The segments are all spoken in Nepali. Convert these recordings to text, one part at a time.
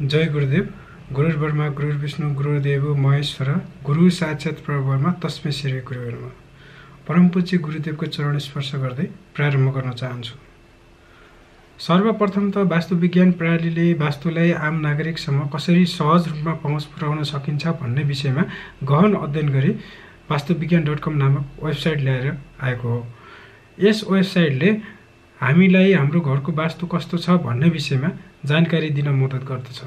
जय गुरुदेव। गुरुर् ब्रह्मा गुरुर् विष्णु गुरुदेव महेश्वर गुरु साक्षात् परब्रह्म तस्मै श्री गुरुवे नमः। परम पूज्य गुरुदेवको चरण स्पर्श गर्दै प्रारम्भ गर्न चाहन्छु। सर्वप्रथम त वास्तुविज्ञान प्रणालीले वास्तुलाई आम नागरिकसम्म कसरी सहज रूपमा पहुँच पुर्याउन सकिन्छ भन्ने विषयमा गहन अध्ययन गरी वास्तुविज्ञान.com नामक वेबसाइट ल्याएर आएको हो। यस वेबसाइटले हामीलाई हाम्रो घरको वास्तु कस्तो छ भन्ने विषयमा जानकारी दिन मद्दत गर्दछ।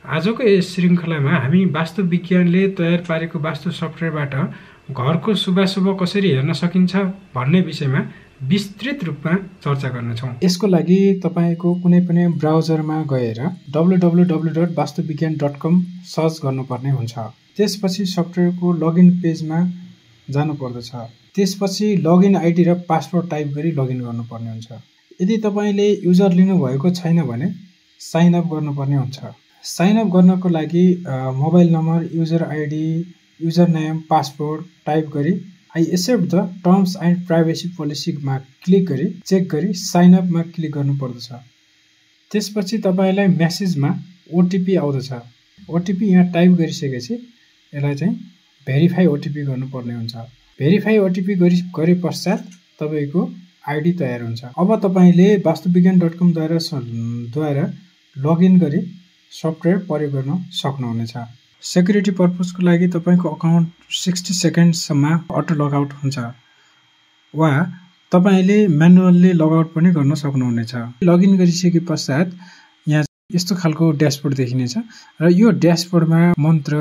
आजको यस श्रृङ्खलामा हामी वास्तुविज्ञानले तयार पारेको वास्तु सफ्टवेयरबाट घरको शुभाशुभ कसरी हेर्न सकिन्छ भन्ने विषयमा विस्तृत रूपमा चर्चा गर्नेछौँ। यसको लागि तपाईको कुनै पनि ब्राउजरमा गएर www.vastuvigyaan.com सर्च गर्नुपर्ने हुन्छ। त्यसपछि सफ्टवेयरको लगइन पेजमा जानुपर्दछ। त्यसपछि लगइन आइडी र पासवर्ड टाइप गरी लगइन गर्नुपर्ने हुन्छ। यदि तपाईले युजर लिनुभएको छैन भने साइन अप गर्नुपर्ने हुन्छ। साइन अप गर्नको लागि mobile number, user ID, user name, password type गरी I accept the terms and privacy पोलिसीमा क्लिक गरी चेक गरी साइन अपमा क्लिक गर्नुपर्दछ। त्यसपछि तपाईलाई मेसेजमा ओटिपी आउँदछ। ओटिपी यहाँ टाइप गरिसकेपछि यसलाई चाहिँ भेरिफाई ओटिपी गर्नुपर्ने हुन्छ। भेरिफाई ओटिपी गरे पश्चात तपाईको आइडी तयार हुन्छ। अब तपाईले वास्तुविज्ञान.com द्वारा लगइन गरी सफ्टवेयर प्रयोग गर्न सक्नुहुनेछ। सेक्युरिटी पर्पजको लागि तपाईको अकाउन्ट 60 सेकेन्डसम्म अटो लगआउट हुन्छ वा तपाईले म्यानुअली लगआउट पनि गर्न सक्नुहुनेछ। लगइन गरिसके पश्चात यहाँ यस्तो खालको ड्याशबोर्ड देखिनेछ र यो ड्याशबोर्डमा मन्त्र,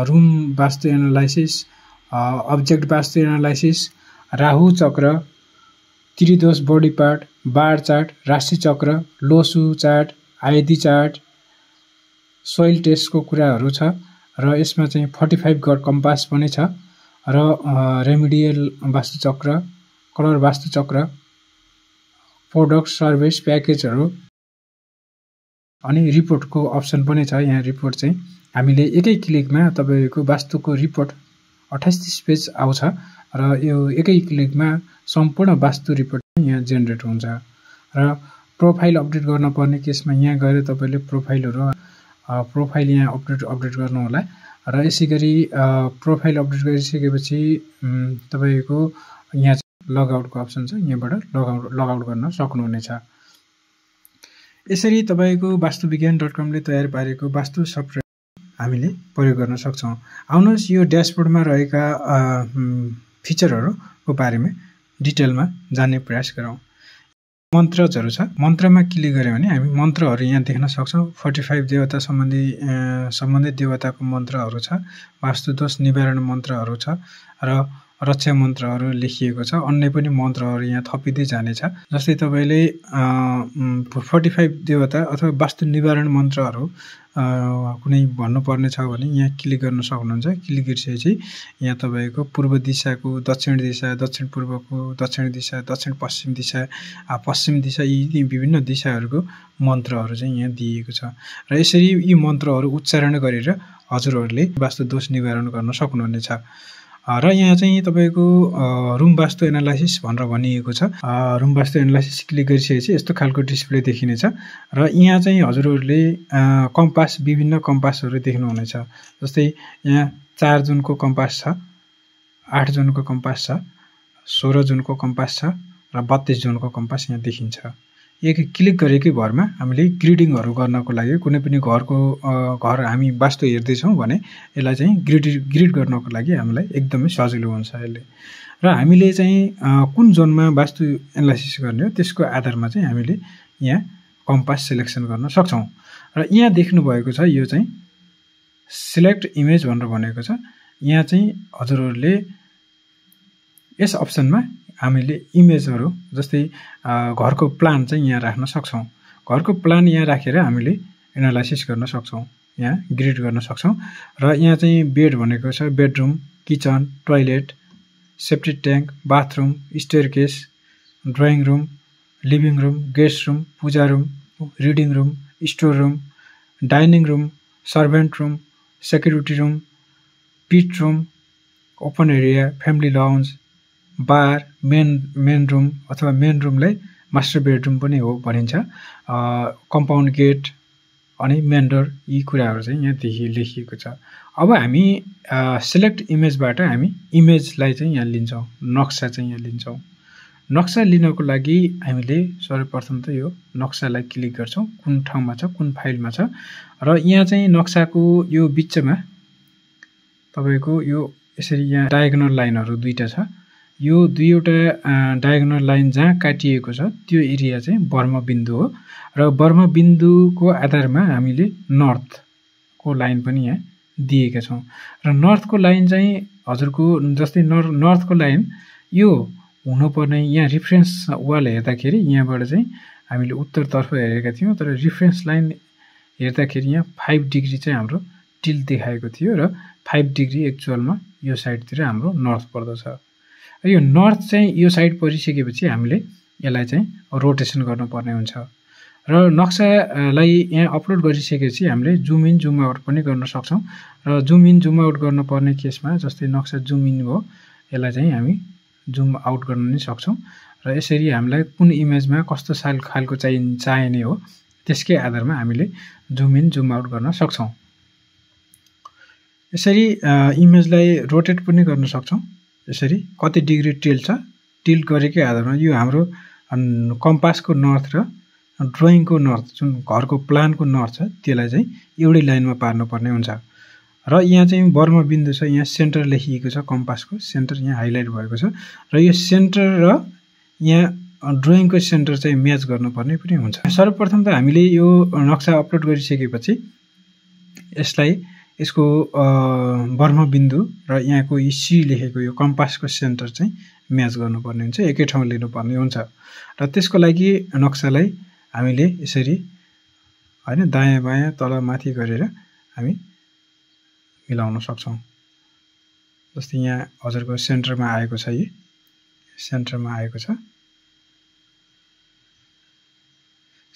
room vastu analysis, object vastu analysis, Rahu चक्र, त्रिदोष बडी पार्ट, बार चार्ट, राशि चक्र, लोसु चार्ट, आइदी चार्ट, सोइल टेस्टको कुराहरू छ र यसमा चाहिँ 45 गड कम्पास पनि छ र रेमिडियल वास्तु चक्र, कलर वास्तु चक्र, प्रोडक्ट सर्भिस प्याकेजहरू अनि रिपोर्टको अप्सन पनि छ। यहाँ रिपोर्ट चाहिँ हामीले एकै क्लिकमा तपाईको वास्तुको रिपोर्ट 28 पेज आउँछ र यो एकै क्लिकमा सम्पूर्ण वास्तु रिपोर्ट यहाँ जेनेरेट हुन्छ। र प्रोफाइल अपडेट गर्न पर्ने केसमा यहाँ गएर तपाईले प्रोफाइल यहाँ अपडेट गर्नु होला र यसैगरी प्रोफाइल अपडेट गरिसकेपछि तपाईको यहाँ लगआउटको अप्सन छ। यहाँबाट लगआउट गर्न सक्नुहुनेछ। यसरी तपाईको वास्तुविज्ञान.com ले तयार पारेको वास्तु सफ्टवेयर हामीले प्रयोग गर्न सक्छौं। आउनुहोस् यो ड्याशबोर्डमा रहेका फिचरहरुको बारेमा डिटेलमा जान्ने प्रयास गरौँ। मन्त्रहरु छ। मन्त्रमा क्लिक गर्यो भने हामी मन्त्रहरु यहाँ देख्न सक्छौं। 45 देवता सम्बन्धित देवताको मन्त्रहरु छ। वास्तु दोष निवारण मन्त्रहरु छ र रक्षा मन्त्रहरु लेखिएको छ। अन्य पनि मन्त्रहरु यहाँ थपिदै जानेछ। जस्तै तपाईले 45 देवता अथवा वास्तु निवारण मन्त्रहरु कुनै भन्नुपर्ने छ भने यहाँ क्लिक गर्न सक्नुहुन्छ। क्लिक गरिसकेपछि यहाँ तपाईको पूर्व दिशाको, दक्षिण दिशा, दक्षिण पूर्वको, दक्षिण दिशा, दक्षिण पश्चिम दिशा, पश्चिम दिशा यी विभिन्न दिशाहरुको मन्त्रहरु चाहिँ यहाँ दिएको छ र यसरी यी मन्त्रहरु उच्चारण गरेर हजुरहरुले वास्तु दोष निवारण गर्न सक्नुहुनेछ। र यहाँ चाहिँ तपाईको रुम वास्तु एनालाइसिस भनेर भनिएको छ। रुम वास्तु एनालाइसिस क्लिक गरिसकेपछि यस्तो खालको डिस्प्ले देखिनेछ र यहाँ चाहिँ हजुरहरुले कम्पास, विभिन्न कम्पासहरु देख्नुहुनेछ। जस्तै यहाँ 4 जुनको कम्पास छ, 8 जुनको कम्पास छ, 16 जुनको कम्पास छ र 32 जुनको कम्पास यहाँ देखिन्छ। एक क्लिक गरेकै भरमा हामीले ग्रिडिङहरु गर्नको लागि कुनै पनि घर हामी वास्तु हेर्दै छौं भने यसलाई चाहिँ ग्रिड गर्नको लागि हामीलाई एकदमै सजिलो हुन्छ यसले। र हामीले चाहिँ कुन जोनमा वास्तु एनालाइसिस गर्ने हो त्यसको आधारमा चाहिँ हामीले यहाँ कम्पास सिलेक्सन गर्न सक्छौं। र यहाँ देख्नु भएको छ यो चाहिँ सिलेक्ट इमेज भनेर भनेको छ। यहाँ चाहिँ हजुरहरुले यस अप्सनमा हामीले इमेजहरु जस्तै घरको प्लान चाहिँ यहाँ राख्न सक्छौं। घरको प्लान यहाँ राखेर हामीले एनालाइसिस गर्न सक्छौं, यहाँ ग्रिड गर्न सक्छौं। र यहाँ चाहिँ बेड भनेको छ, bedroom, kitchen, toilet, septic tank, bathroom, staircase, drawing room, living room, guest room, puja room, reading room, store room, dining room, servant room, security room, pit room, open area, family lounge, bar, main room अथवा मेन रुमलाई मास्टर बेडरुम पनि हो भनिन्छ। कम्पाउन्ड गेट, अनि मेन डोर यी कुराहरू चाहिँ यहाँ लेखिएको छ। अब हामी सिलेक्ट इमेजबाट हामी इमेजलाई चाहिँ यहाँ लिन्छौँ, नक्सा चाहिँ यहाँ लिन्छौँ। नक्सा लिनको लागि हामीले सर्वप्रथम त यो नक्सालाई क्लिक गर्छौँ, कुन ठाउँमा छ, कुन फाइलमा छ। र यहाँ चाहिँ नक्साको यो बिचमा तपाईको यो यसरी यहाँ डायगोनल लाइनहरू दुईटा छ। यो दुईवटा डायगोनल लाइन जहाँ काटिएको छ त्यो एरिया चाहिँ बर्म बिन्दु हो र बर्म बिन्दुको आधारमा हामीले नर्थको लाइन पनि यहाँ दिएका छौँ। र नर्थको लाइन चाहिँ हजुरको जस्तै नर्थको लाइन यो हुनुपर्ने यहाँ रिफरेन्स वाल हेर्दाखेरि यहाँबाट चाहिँ हामीले उत्तरतर्फ हेरेका थियौँ, तर रिफरेन्स लाइन हेर्दाखेरि यहाँ 5 डिग्री चाहिँ हाम्रो टिल्ट देखाएको थियो र 5 डिग्री एक्चुअलमा यो साइडतिर हाम्रो नर्थ पर्दछ। यो नर्थ चाहिँ यो साइड परिसकेपछि हामीले यसलाई चाहिँ रोटेसन गर्नुपर्ने हुन्छ र नक्सालाई यहाँ अपलोड गरिसकेपछि हामीले जुम इन जुम आउट पनि गर्न सक्छौँ। र जुम इन जुम आउट गर्नुपर्ने केसमा जस्तै नक्सा जुम इन भयो, यसलाई चाहिँ हामी जुम आउट गर्न पनि सक्छौँ। र यसरी हामीलाई कुन इमेजमा कस्तो खालको चाहिने हो त्यसकै आधारमा हामीले जुम इन जुम आउट गर्न सक्छौँ। यसरी इमेजलाई रोटेट पनि गर्न सक्छौँ। यसरी कति डिग्री टिल्ट छ, टिल्ट गरेकै आधारमा यो हाम्रो कम्पासको नर्थ र ड्रइङको नर्थ जुन घरको प्लानको नर्थ छ त्यसलाई चाहिँ एउटै लाइनमा पार्नुपर्ने हुन्छ। र यहाँ चाहिँ बर्म बिन्दु छ, यहाँ सेन्टर लेखिएको छ, कम्पासको सेन्टर यहाँ हाइलाइट भएको छ र यो सेन्टर र यहाँ ड्रइङको सेन्टर चाहिँ म्याच गर्नुपर्ने पनि हुन्छ। सर्वप्रथम त हामीले यो नक्सा अपलोड गरिसकेपछि यसलाई यसको बर्म बिन्दु र यहाँको सी लेखेको यो कम्पासको सेन्टर चाहिँ म्याच गर्नुपर्ने हुन्छ, एकै ठाउँ लिनुपर्ने हुन्छ। र त्यसको लागि नक्सालाई हामीले यसरी हैन दायाँ बायाँ तल माथि गरेर हामी मिलाउन सक्छौँ। जस्तै यहाँ हजुरको सेन्टरमा आएको छ, यो सेन्टरमा आएको छ।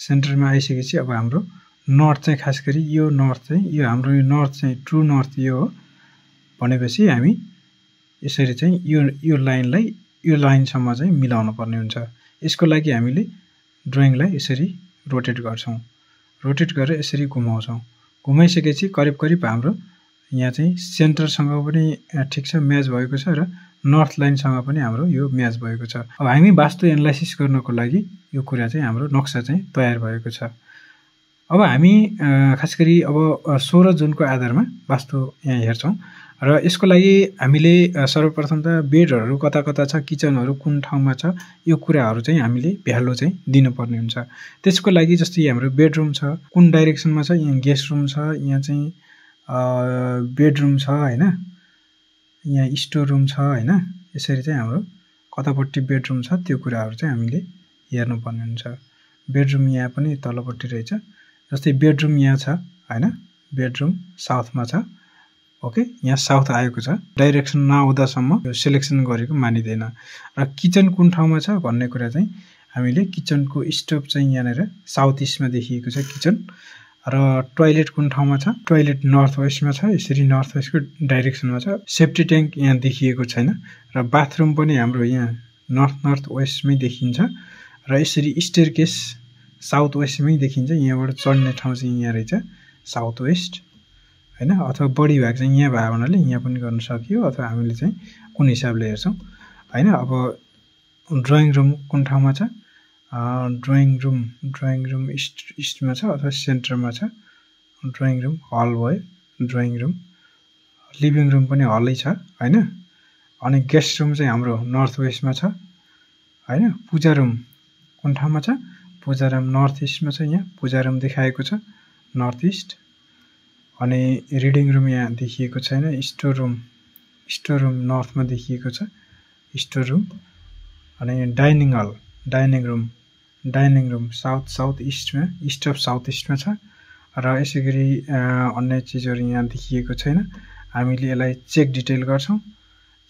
सेन्टरमा आइसकेपछि अब हाम्रो नर्थ चाहिँ खास गरी यो नर्थ चाहिँ यो हाम्रो यो नर्थ चाहिँ ट्रु नर्थ यो हो भनेपछि हामी यसरी चाहिँ यो लाइनलाई यो लाइनसम्म चाहिँ मिलाउनु पर्ने हुन्छ। यसको लागि हामीले ड्रइङलाई यसरी रोटेट गर्छौँ, रोटेट गरेर यसरी घुमाउँछौँ। घुमाइसकेपछि करिब करिब हाम्रो यहाँ चाहिँ सेन्टरसँग पनि ठिक छ, म्याच भएको छ र नर्थ लाइनसँग पनि हाम्रो यो म्याच भएको छ। अब हामी वास्तु एनालाइसिस गर्नको लागि यो कुरा चाहिँ हाम्रो नक्सा चाहिँ तयार भएको छ। अब हामी खास गरी अब 16 जुनको आधारमा वास्तु यहाँ हेर्छौँ र यसको लागि हामीले सर्वप्रथम त बेडहरू कता कता छ, किचनहरू कुन ठाउँमा छ, यो कुराहरू चाहिँ हामीले भ्यालु चाहिँ दिनुपर्ने हुन्छ। त्यसको लागि जस्तै हाम्रो बेडरुम छ, कुन डाइरेक्सनमा छ, यहाँ गेस्ट रुम छ, यहाँ चाहिँ बेडरुम छ हैन, यहाँ स्टोर रुम छ हैन, यसरी चाहिँ हाम्रो कतापट्टि बेडरुम छ त्यो कुराहरू चाहिँ हामीले हेर्नुपर्ने हुन्छ। बेडरुम यहाँ पनि तलपट्टि रहेछ, जस्तै बेडरुम यहाँ छ हैन, बेडरुम साउथमा छ। ओके, यहाँ साउथ आएको छ, डाइरेक्सन नआउँदासम्म यो सिलेक्सन गरेको मानिदैन। र किचन कुन ठाउँमा छ भन्ने कुरा चाहिँ हामीले किचनको स्टोभ चाहिँ यहाँनिर साउथ इस्टमा देखिएको छ किचन। र टोयलेट कुन ठाउँमा छ, टोयलेट नर्थ वेस्टमा छ, यसरी नर्थ वेस्टको डाइरेक्सनमा छ। सेफ्टी ट्याङ्क यहाँ देखिएको छैन र बाथरुम पनि हाम्रो यहाँ नर्थ वेस्टमै देखिन्छ र यसरी स्टेयरकेस साउथ वेस्टमै देखिन्छ। यहाँबाट चढ्ने ठाउँ चाहिँ यहाँ रहेछ साउथ वेस्ट हैन, अथवा बढी भाग चाहिँ यहाँ भएको हुनाले यहाँ पनि गर्न सकियो, अथवा हामीले चाहिँ कुन हिसाबले हेर्छौँ हैन। अब ड्रइङ रुम कुन ठाउँमा छ, ड्रइङ रुम इस्टमा छ अथवा सेन्टरमा छ। ड्रइङ रुम हल भयो, ड्रइङ रुम, लिभिङ रुम पनि हलै छ हैन। अनि गेस्ट रुम चाहिँ हाम्रो नर्थ वेस्टमा छ हैन। पूजा रुम कुन ठाउँमा छ, पूजा रुम नर्थ इस्टमा छ, यहाँ पूजा रुम देखाएको छ नर्थ इस्ट। अनि रिडिङ रुम यहाँ देखिएको छैन। स्टोर रुम नर्थमा देखिएको छ स्टोर रुम। अनि dining hall, dining room south इस्टमा, इस्ट अफ साउथ इस्टमा छ। र यसै गरी अन्य चिजहरू यहाँ देखिएको छैन। हामीले यसलाई चेक डिटेल गर्छौँ,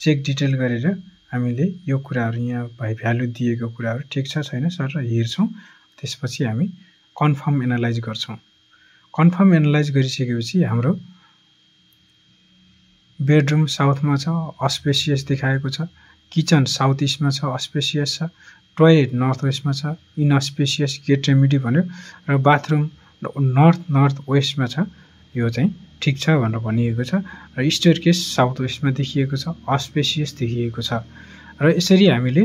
चेक डिटेल गरेर हामीले यो कुराहरू यहाँ भ्यालु दिएको कुराहरू ठिक छ छैन सर हेर्छौँ। त्यसपछि हामी कन्फर्म एनालाइज गर्छौँ। कन्फर्म एनालाइज गरिसकेपछि हाम्रो बेडरुम साउथमा छ, अस्पेसियस देखाएको छ। किचन साउथ इस्टमा छ, अस्पेसियस छ। टोयलेट नर्थ वेस्टमा छ, इनअस्पेसियस गेट रेमेडी भन्यो। र बाथरुम नर्थ वेस्टमा छ यो चाहिँ ठिक छ भनेर भनिएको छ र स्टेयरकेस साउथ वेस्टमा देखिएको छ, अस्पेसियस देखिएको छ। र यसरी हामीले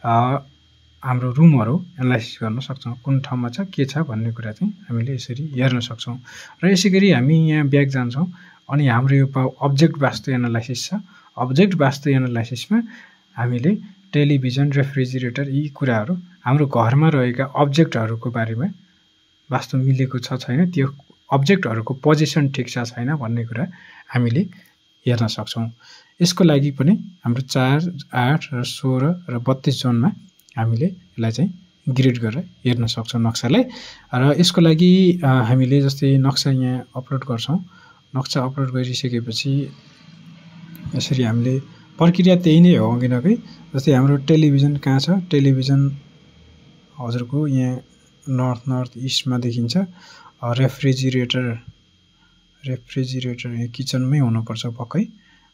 हाम्रो रुमहरू एनालाइसिस गर्न सक्छौँ, कुन ठाउँमा छ के छ भन्ने कुरा चाहिँ हामीले यसरी हेर्न सक्छौँ। र यसैगरी हामी यहाँ ब्याक जान्छौँ अनि हाम्रो यो अब्जेक्ट वास्तु एनालाइसिस छ। अब्जेक्ट वास्तु एनालाइसिसमा हामीले टेलिभिजन, रेफ्रिजरेटर यी कुराहरू हाम्रो घरमा रहेका अब्जेक्टहरूको बारेमा वास्तु मिलेको छ छैन, त्यो अब्जेक्टहरूको पोजिसन ठिक छ छैन भन्ने कुरा हामीले हेर्न सक्छौँ। यसको लागि पनि हाम्रो 4, 8 र 16 र 32 जोनमा हामीले यसलाई चाहिँ ग्रिड गरेर हेर्न सक्छौँ नक्सालाई। र यसको लागि हामीले जस्तै नक्सा यहाँ अपलोड गर्छौँ। नक्सा अपलोड गरिसकेपछि यसरी हामीले प्रक्रिया त्यही नै हो अघि नकै। जस्तै हाम्रो टेलिभिजन कहाँ छ, टेलिभिजन हजुरको यहाँ नर्थ इस्टमा देखिन्छ। रेफ्रिजरेटर यहाँ किचनमै हुनुपर्छ पक्कै,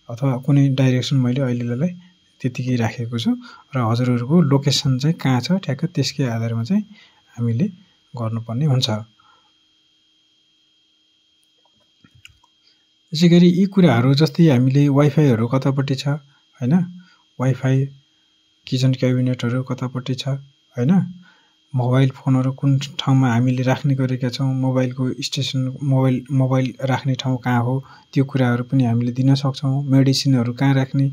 अथवा कुनै डाइरेक्सन मैले अहिलेलाई त्यतिकै राखेको छु। र हजुरहरूको लोकेसन चाहिँ कहाँ छ ठ्याक्क त्यसकै आधारमा चाहिँ हामीले गर्नुपर्ने हुन्छ। यसै गरी यी कुराहरू जस्तै हामीले वाइफाईहरू कतापट्टि छ हैन, वाइफाई किचन क्याबिनेटहरू कतापट्टि छ हैन, मोबाइल फोनहरू कुन ठाउँमा हामीले राख्ने गरेका छौँ, मोबाइलको स्टेसन मोबाइल राख्ने ठाउँ कहाँ हो त्यो कुराहरू पनि हामीले दिन सक्छौँ। मेडिसिनहरू कहाँ राख्ने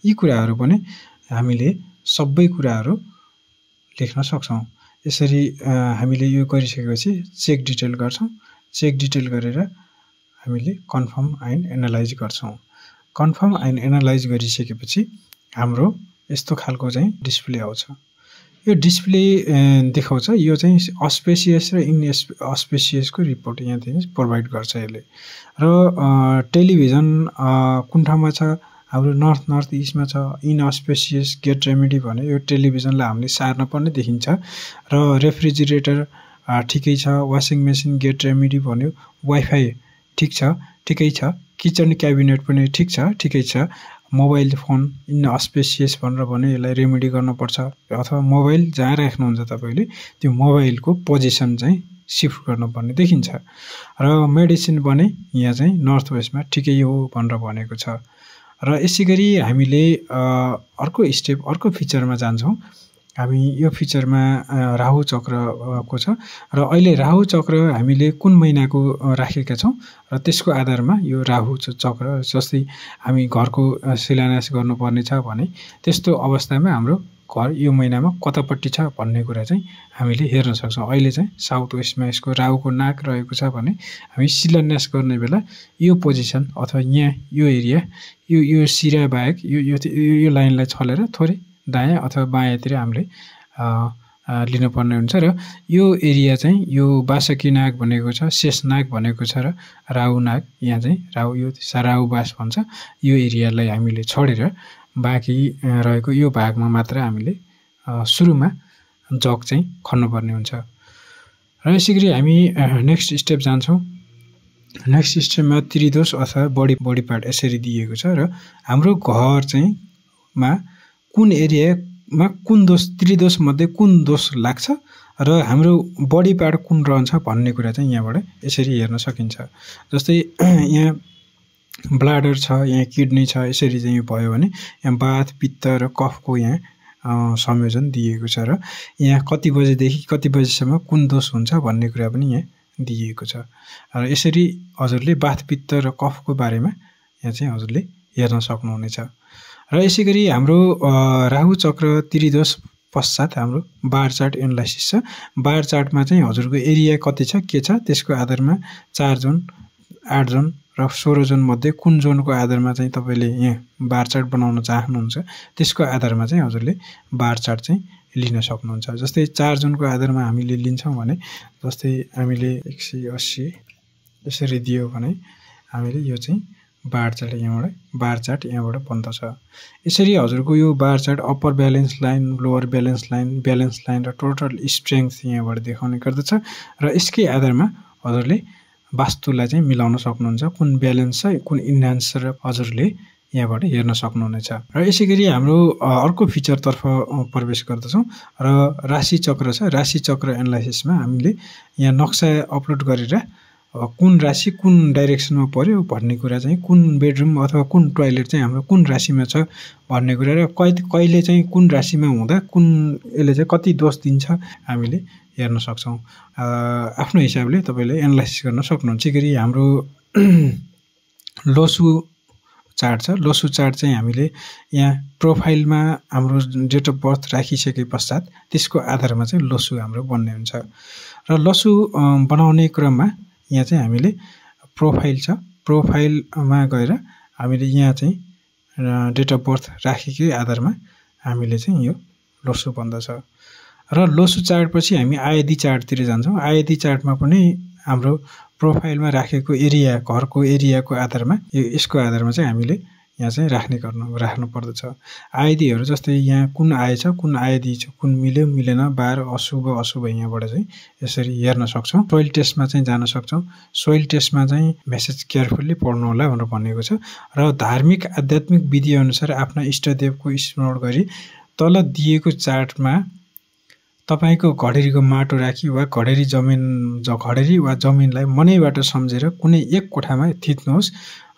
यी कुराहरू पनि हामीले सबै कुराहरू लेख्न सक्छौँ। यसरी हामीले यो गरिसकेपछि चेक डिटेल गर्छौँ। चेक डिटेल गरेर हामीले कन्फर्म एन्ड एनालाइज गर्छौँ। कन्फर्म एन्ड एनालाइज गरिसकेपछि हाम्रो यस्तो खालको चाहिँ डिस्प्ले आउँछ। यो डिस्प्ले देखाउँछ, यो चाहिँ अस्पेसियस र अस्पेसियसको रिपोर्ट यहाँ चाहिँ प्रोभाइड गर्छ यसले। र टेलिभिजन कुन ठाउँमा छ, हाम्रो नर्थ इस्टमा छ। इनअस्पेसियस गेट रेमेडी भने यो टेलिभिजनलाई हामीले सार्न पर्ने देखिन्छ। र रेफ्रिजरेटर ठिकै छ, वासिङ मेसिन गेट रेमेडी भन्यो, वाइफाई ठिक छ, ठिकै छ, किचन क्याबिनेट पनि ठिक छ, ठिकै छ। मोबाइल फोन इनअस्पेसियस भनेर भने यसलाई रेमेडी गर्नुपर्छ, अथवा मोबाइल जहाँ राख्नुहुन्छ तपाईँले त्यो मोबाइलको पोजिसन चाहिँ सिफ्ट गर्नुपर्ने देखिन्छ। र मेडिसिन भने यहाँ चाहिँ नर्थ वेस्टमा ठिकै हो भनेर भनेको छ। र यसै गरी हामीले अर्को फिचरमा जान्छौँ। हामी यो फिचरमा राहु चक्रको छ र अहिले राहु चक्र हामीले कुन महिनाको राखेका छौँ र त्यसको आधारमा यो राहु चक्र जस्तै हामी घरको शिलान्यास गर्नुपर्ने छ भने त्यस्तो अवस्थामा हाम्रो घर यो महिनामा कतापट्टि छ भन्ने कुरा चाहिँ हामीले हेर्न सक्छौँ। अहिले चाहिँ साउथ वेस्टमा यसको राहुको नाक रहेको छ भने हामी शिलान्यास गर्ने बेला यो पोजिसन अथवा यहाँ यो एरिया यो सिरा बाहेक यो लाइनलाई छलेर थोरै दायाँ अथवा बायाँतिर हामीले लिनुपर्ने हुन्छ। र यो एरिया चाहिँ यो बासकी नाग भनेको छ, शेष नाग भनेको छ, र राहु नाग यहाँ चाहिँ यो राहु बास भन्छ। यो एरियालाई हामीले छोडेर बाँकी रहेको यो भागमा मात्र हामीले सुरुमा जग चाहिँ खन्नुपर्ने हुन्छ। र यसै गरी हामी नेक्स्ट स्टेप जान्छौँ। नेक्स्ट स्टेपमा त्रिदोष अथवा बडी पार्ट यसरी दिएको छ र हाम्रो घर चाहिँ कुन एरियामा कुन दोष, त्रिदोष मध्ये कुन दोष लाग्छ र हाम्रो बडी पार्ट कुन रहन्छ भन्ने कुरा चाहिँ यहाँबाट यसरी हेर्न सकिन्छ। जस्तै यहाँ ब्लाडर छ, यहाँ किडनी छ, यसरी चाहिँ भयो भने यहाँ बाथ, पित्त र कफको यहाँ संयोजन दिएको छ र यहाँ कति बजेदेखि कति बजेसम्म कुन दोष हुन्छ भन्ने कुरा पनि यहाँ दिएको छ। र यसरी हजुरले बाथ, पित्त र कफको बारेमा यहाँ चाहिँ हजुरले हेर्न सक्नुहुनेछ। र यसै गरी हाम्रो राहु चक्र त्रिदोष पश्चात हाम्रो बार चार्ट एनालाइसिस छ। बार चार्टमा चाहिँ हजुरको एरिया कति छ के छ त्यसको आधारमा 4 जोन, 8 जोन र 16 जोन मध्ये कुन जोनको आधारमा चाहिँ तपाईँले यहाँ बार चार्ट बनाउन चाहनुहुन्छ त्यसको आधारमा चाहिँ हजुरले बार चार्ट चाहिँ लिन सक्नुहुन्छ। जस्तै 4 जोनको आधारमा हामीले लिन्छौँ भने जस्तै हामीले 180 यसरी दियो भने हामीले यो चाहिँ बार चार्ट यहाँबाट बन्दछ। यसरी हजुरको यो bar chart upper balance line, lower balance line र टोटल स्ट्रेङ्थ यहाँबाट देखाउने गर्दछ। र यसकै आधारमा हजुरले वास्तुलाई चाहिँ मिलाउन सक्नुहुन्छ, कुन ब्यालेन्स छ, कुन इन्हान्स र हजुरले यहाँबाट हेर्न सक्नुहुनेछ। र यसै गरी हाम्रो अर्को फिचरतर्फ प्रवेश गर्दछौँ र राशि चक्र छ। राशि चक्र एनालाइसिसमा हामीले यहाँ नक्सा अपलोड गरेर कुन राशि कुन डाइरेक्सनमा पर्यो भन्ने कुरा चाहिँ कुन बेडरुम अथवा कुन टोयलेट चाहिँ हाम्रो कुन राशिमा छ भन्ने कुरा र कहिले चाहिँ कुन राशिमा हुँदा कुन यसले चाहिँ कति दोष दिन्छ हामीले हेर्न सक्छौँ। आफ्नो हिसाबले तपाईँले एनालाइसिस गर्न सक्नुहुन्छ। गरी हाम्रो लोसु चार्ट छ। लोसु चार्ट चाहिँ हामीले यहाँ प्रोफाइलमा हाम्रो डेट अफ बर्थ राखिसके पश्चात त्यसको आधारमा चाहिँ लोसु हाम्रो बन्ने हुन्छ। र लोसु बनाउने क्रममा यहाँ चाहिँ हामीले प्रोफाइल छ। प्रोफाइलमा गएर हामीले यहाँ चाहिँ डेट अफ बर्थ राखेकै आधारमा हामीले चाहिँ यो लोसु बन्दछ। र लोसु चार्टपछि हामी आयदी चार्टतिर जान्छौँ। आयदी चार्टमा पनि हाम्रो प्रोफाइलमा राखेको एरिया घरको एरियाको आधारमा यसको आधारमा चाहिँ हामीले यहाँ चाहिँ राख्नु पर्दछ। आयदीहरू जस्तै यहाँ कुन आय छ कुन आयदी छ कुन मिल्यो मिलेन बार अशुभ यहाँबाट चाहिँ यसरी हेर्न सक्छौँ। सोइल टेस्टमा चाहिँ जान सक्छौँ। सोइल टेस्टमा चाहिँ मेसेज केयरफुल्ली पढ्नु होला भनेर भनेको छ। र धार्मिक आध्यात्मिक विधि अनुसार आफ्ना इष्टदेवको स्मरण गरी तल दिएको चार्टमा तपाईको घडेरीको माटो राखी वा घडेरी वा जमिनलाई मनैबाट सम्झेर कुनै एक कोठामा थिच्नुहोस्।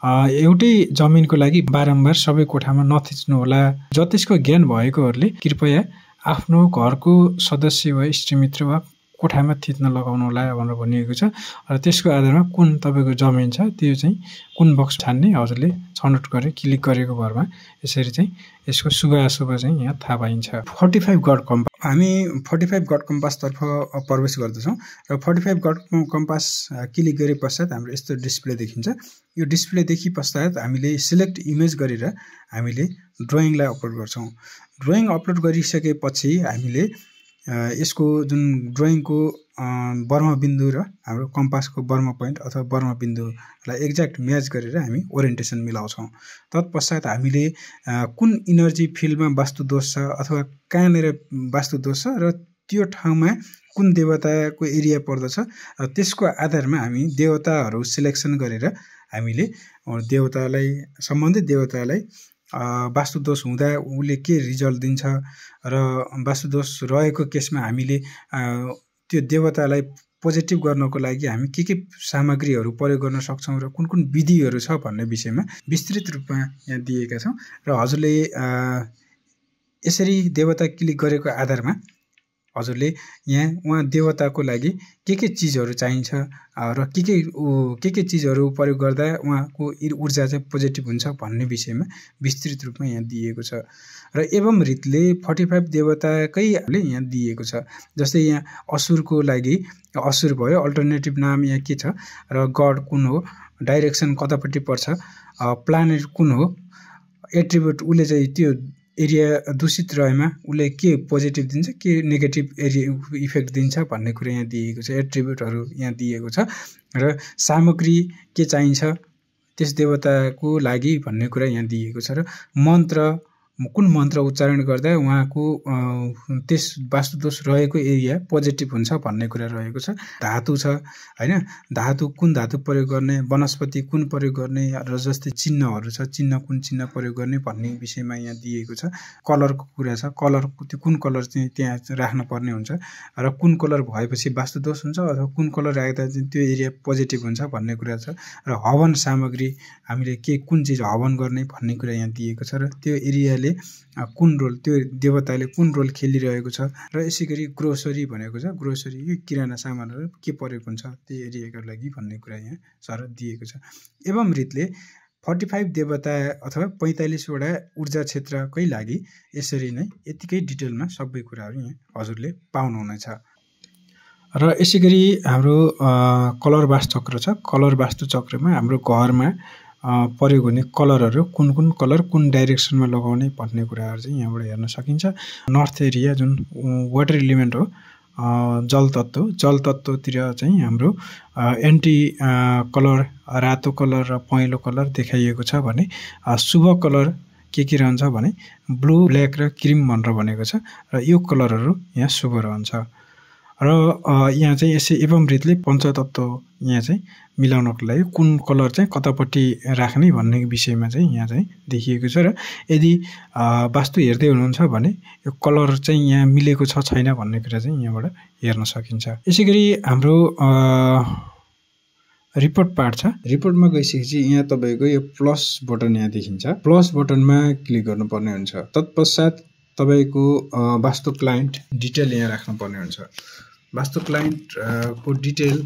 एउटै जमिनको लागि बारम्बार सबै कोठामा नथिच्नु होला। जतिसको ज्ञान भएकोहरूले कृपया आफ्नो घरको सदस्य वा इष्टमित्र वा कोठामा थिच्न लगाउनु होला भनेर भनिएको छ। र त्यसको आधारमा कुन तपाईँको जमिन छ त्यो चाहिँ कुन बक्स छान्ने हजुरले छनौट गरेर क्लिक गरेको भरमा यसरी चाहिँ यसको शुभ अशुभ चाहिँ यहाँ थाहा पाइन्छ। 45 गड कम्पास हामी 45 गड कम्पासतर्फ प्रवेश गर्दछौँ। र 45 गड कम्पास क्लिक गरे पश्चात हाम्रो यस्तो डिस्प्ले देखिन्छ। यो डिस्प्ले देखि पश्चात हामीले सिलेक्ट इमेज गरेर हामीले ड्रइङलाई अपलोड गर्छौँ। ड्रइङ अपलोड गरिसकेपछि हामीले यसको जुन ड्रइङको बर्म बिन्दु र हाम्रो कम्पासको बर्म पोइन्ट अथवा बर्म बिन्दुलाई एक्ज्याक्ट म्याच गरेर हामी ओरिएन्टेसन मिलाउँछौँ। तत्पश्चात हामीले कुन इनर्जी फिल्डमा वास्तु दोष छ अथवा कहाँनिर वास्तु दोष छ र त्यो ठाउँमा कुन देवताको एरिया पर्दछ त्यसको आधारमा हामी देवताहरू सिलेक्सन गरेर हामीले सम्बन्धित देवतालाई वास्तुदोष हुँदा उसले के रिजल्ट दिन्छ र वास्तुदोष रहेको केसमा हामीले त्यो देवतालाई पोजिटिभ गर्नको लागि हामी के सामग्रीहरू प्रयोग गर्न सक्छौँ र कुन विधिहरू छ भन्ने विषयमा विस्तृत रूपमा यहाँ दिएका छौँ। र हजुरले यसरी देवता क्लिक गरेको आधारमा हजुरले यहाँ उहाँ देवताको लागि के चिजहरू चाहिन्छ र के चिजहरू प्रयोग गर्दा उहाँको ऊर्जा चाहिँ पोजिटिभ हुन्छ भन्ने विषयमा विस्तृत रूपमा यहाँ दिएको छ। र एवं रीतले 45 देवताकैले यहाँ दिएको छ। जस्तै यहाँ असुरको लागि असुर भयो, अल्टरनेटिभ नाम यहाँ के छ र गड कुन हो, डाइरेक्सन कतापट्टि पर्छ, प्लानेट कुन हो, एट्रिब्युट उसले चाहिँ त्यो एरिया दूषित रहेमा उसले के पोजिटिभ दिन्छ के नेगेटिभ इफेक्ट दिन्छ भन्ने कुरा यहाँ दिएको छ। एट्रिब्युटहरू यहाँ दिएको छ र सामग्री के चाहिन्छ त्यस देवताको लागि भन्ने कुरा यहाँ दिएको छ। र कुन मन्त्र उच्चारण गर्दा उहाँको त्यस वास्तुदोष रहेको एरिया पोजिटिभ हुन्छ भन्ने कुरा रहेको छ। धातु छ हैन, धातु कुन धातु प्रयोग गर्ने, वनस्पति कुन प्रयोग गर्ने र जस्तै चिन्हहरू छ, कुन चिन्ह प्रयोग गर्ने भन्ने विषयमा यहाँ दिएको छ। कलरको कुरा छ, त्यो कुन कलर चाहिँ त्यहाँ राख्न पर्ने हुन्छ र कुन कलर भएपछि वास्तुदोष हुन्छ अथवा कुन कलर राख्दा चाहिँ त्यो एरिया पोजिटिभ हुन्छ भन्ने कुरा छ। र हवन सामग्री हामीले कुन चिज हवन गर्ने भन्ने कुरा यहाँ दिएको छ र त्यो एरियाले कुन रोल, त्यो देवताले कुन रोल खेलिरहेको छ। र यसै गरी ग्रोसरी भनेको छ, ग्रोसरी किराना सामानहरू के प्रयोग हुन्छ त्यो एरियाको लागि भन्ने कुरा यहाँ सर दिएको छ। एवं रीतले 45 देवता अथवा 45 वटा ऊर्जा क्षेत्रकै लागि यसरी नै यतिकै डिटेलमा सबै कुराहरू यहाँ हजुरले पाउनुहुनेछ। र यसै गरी हाम्रो कलर वास्तु चक्र छ। कलर वास्तु चक्रमा हाम्रो घरमा प्रयोग हुने कलरहरू कुन कलर कुन डाइरेक्सनमा लगाउने भन्ने कुराहरू चाहिँ यहाँबाट हेर्न सकिन्छ। नर्थ एरिया जुन वाटर एलिमेन्ट हो, जल तत्त्वतिर चाहिँ हाम्रो एन्टी कलर रातो कलर र पहेँलो कलर देखाइएको छ भने शुभ कलर के रहन्छ भने ब्लू, ब्ल्याक र क्रिम भनेर भनेको छ र यो कलरहरू यहाँ शुभ रहन्छ। र यहाँ चाहिँ यसै एवं पञ्चतत्व यहाँ चाहिँ मिलाउनको लागि कुन कलर चाहिँ कतापट्टि राख्ने भन्ने विषयमा चाहिँ यहाँ चाहिँ देखिएको छ। र यदि वास्तु हेर्दै हुनुहुन्छ भने यो कलर चाहिँ यहाँ मिलेको छ छैन भन्ने कुरा चाहिँ यहाँबाट हेर्न सकिन्छ। यसै गरी हाम्रो रिपोर्ट पार्ट छ। रिपोर्टमा गइसकेपछि यहाँ तपाईँको यो प्लस बटन यहाँ देखिन्छ। प्लस बटनमा क्लिक गर्नुपर्ने हुन्छ। तत्पश्चात तपाईँको वास्तु क्लाइन्ट डिटेल यहाँ राख्नुपर्ने हुन्छ। वास्तु क्लाइन्ट को डिटेल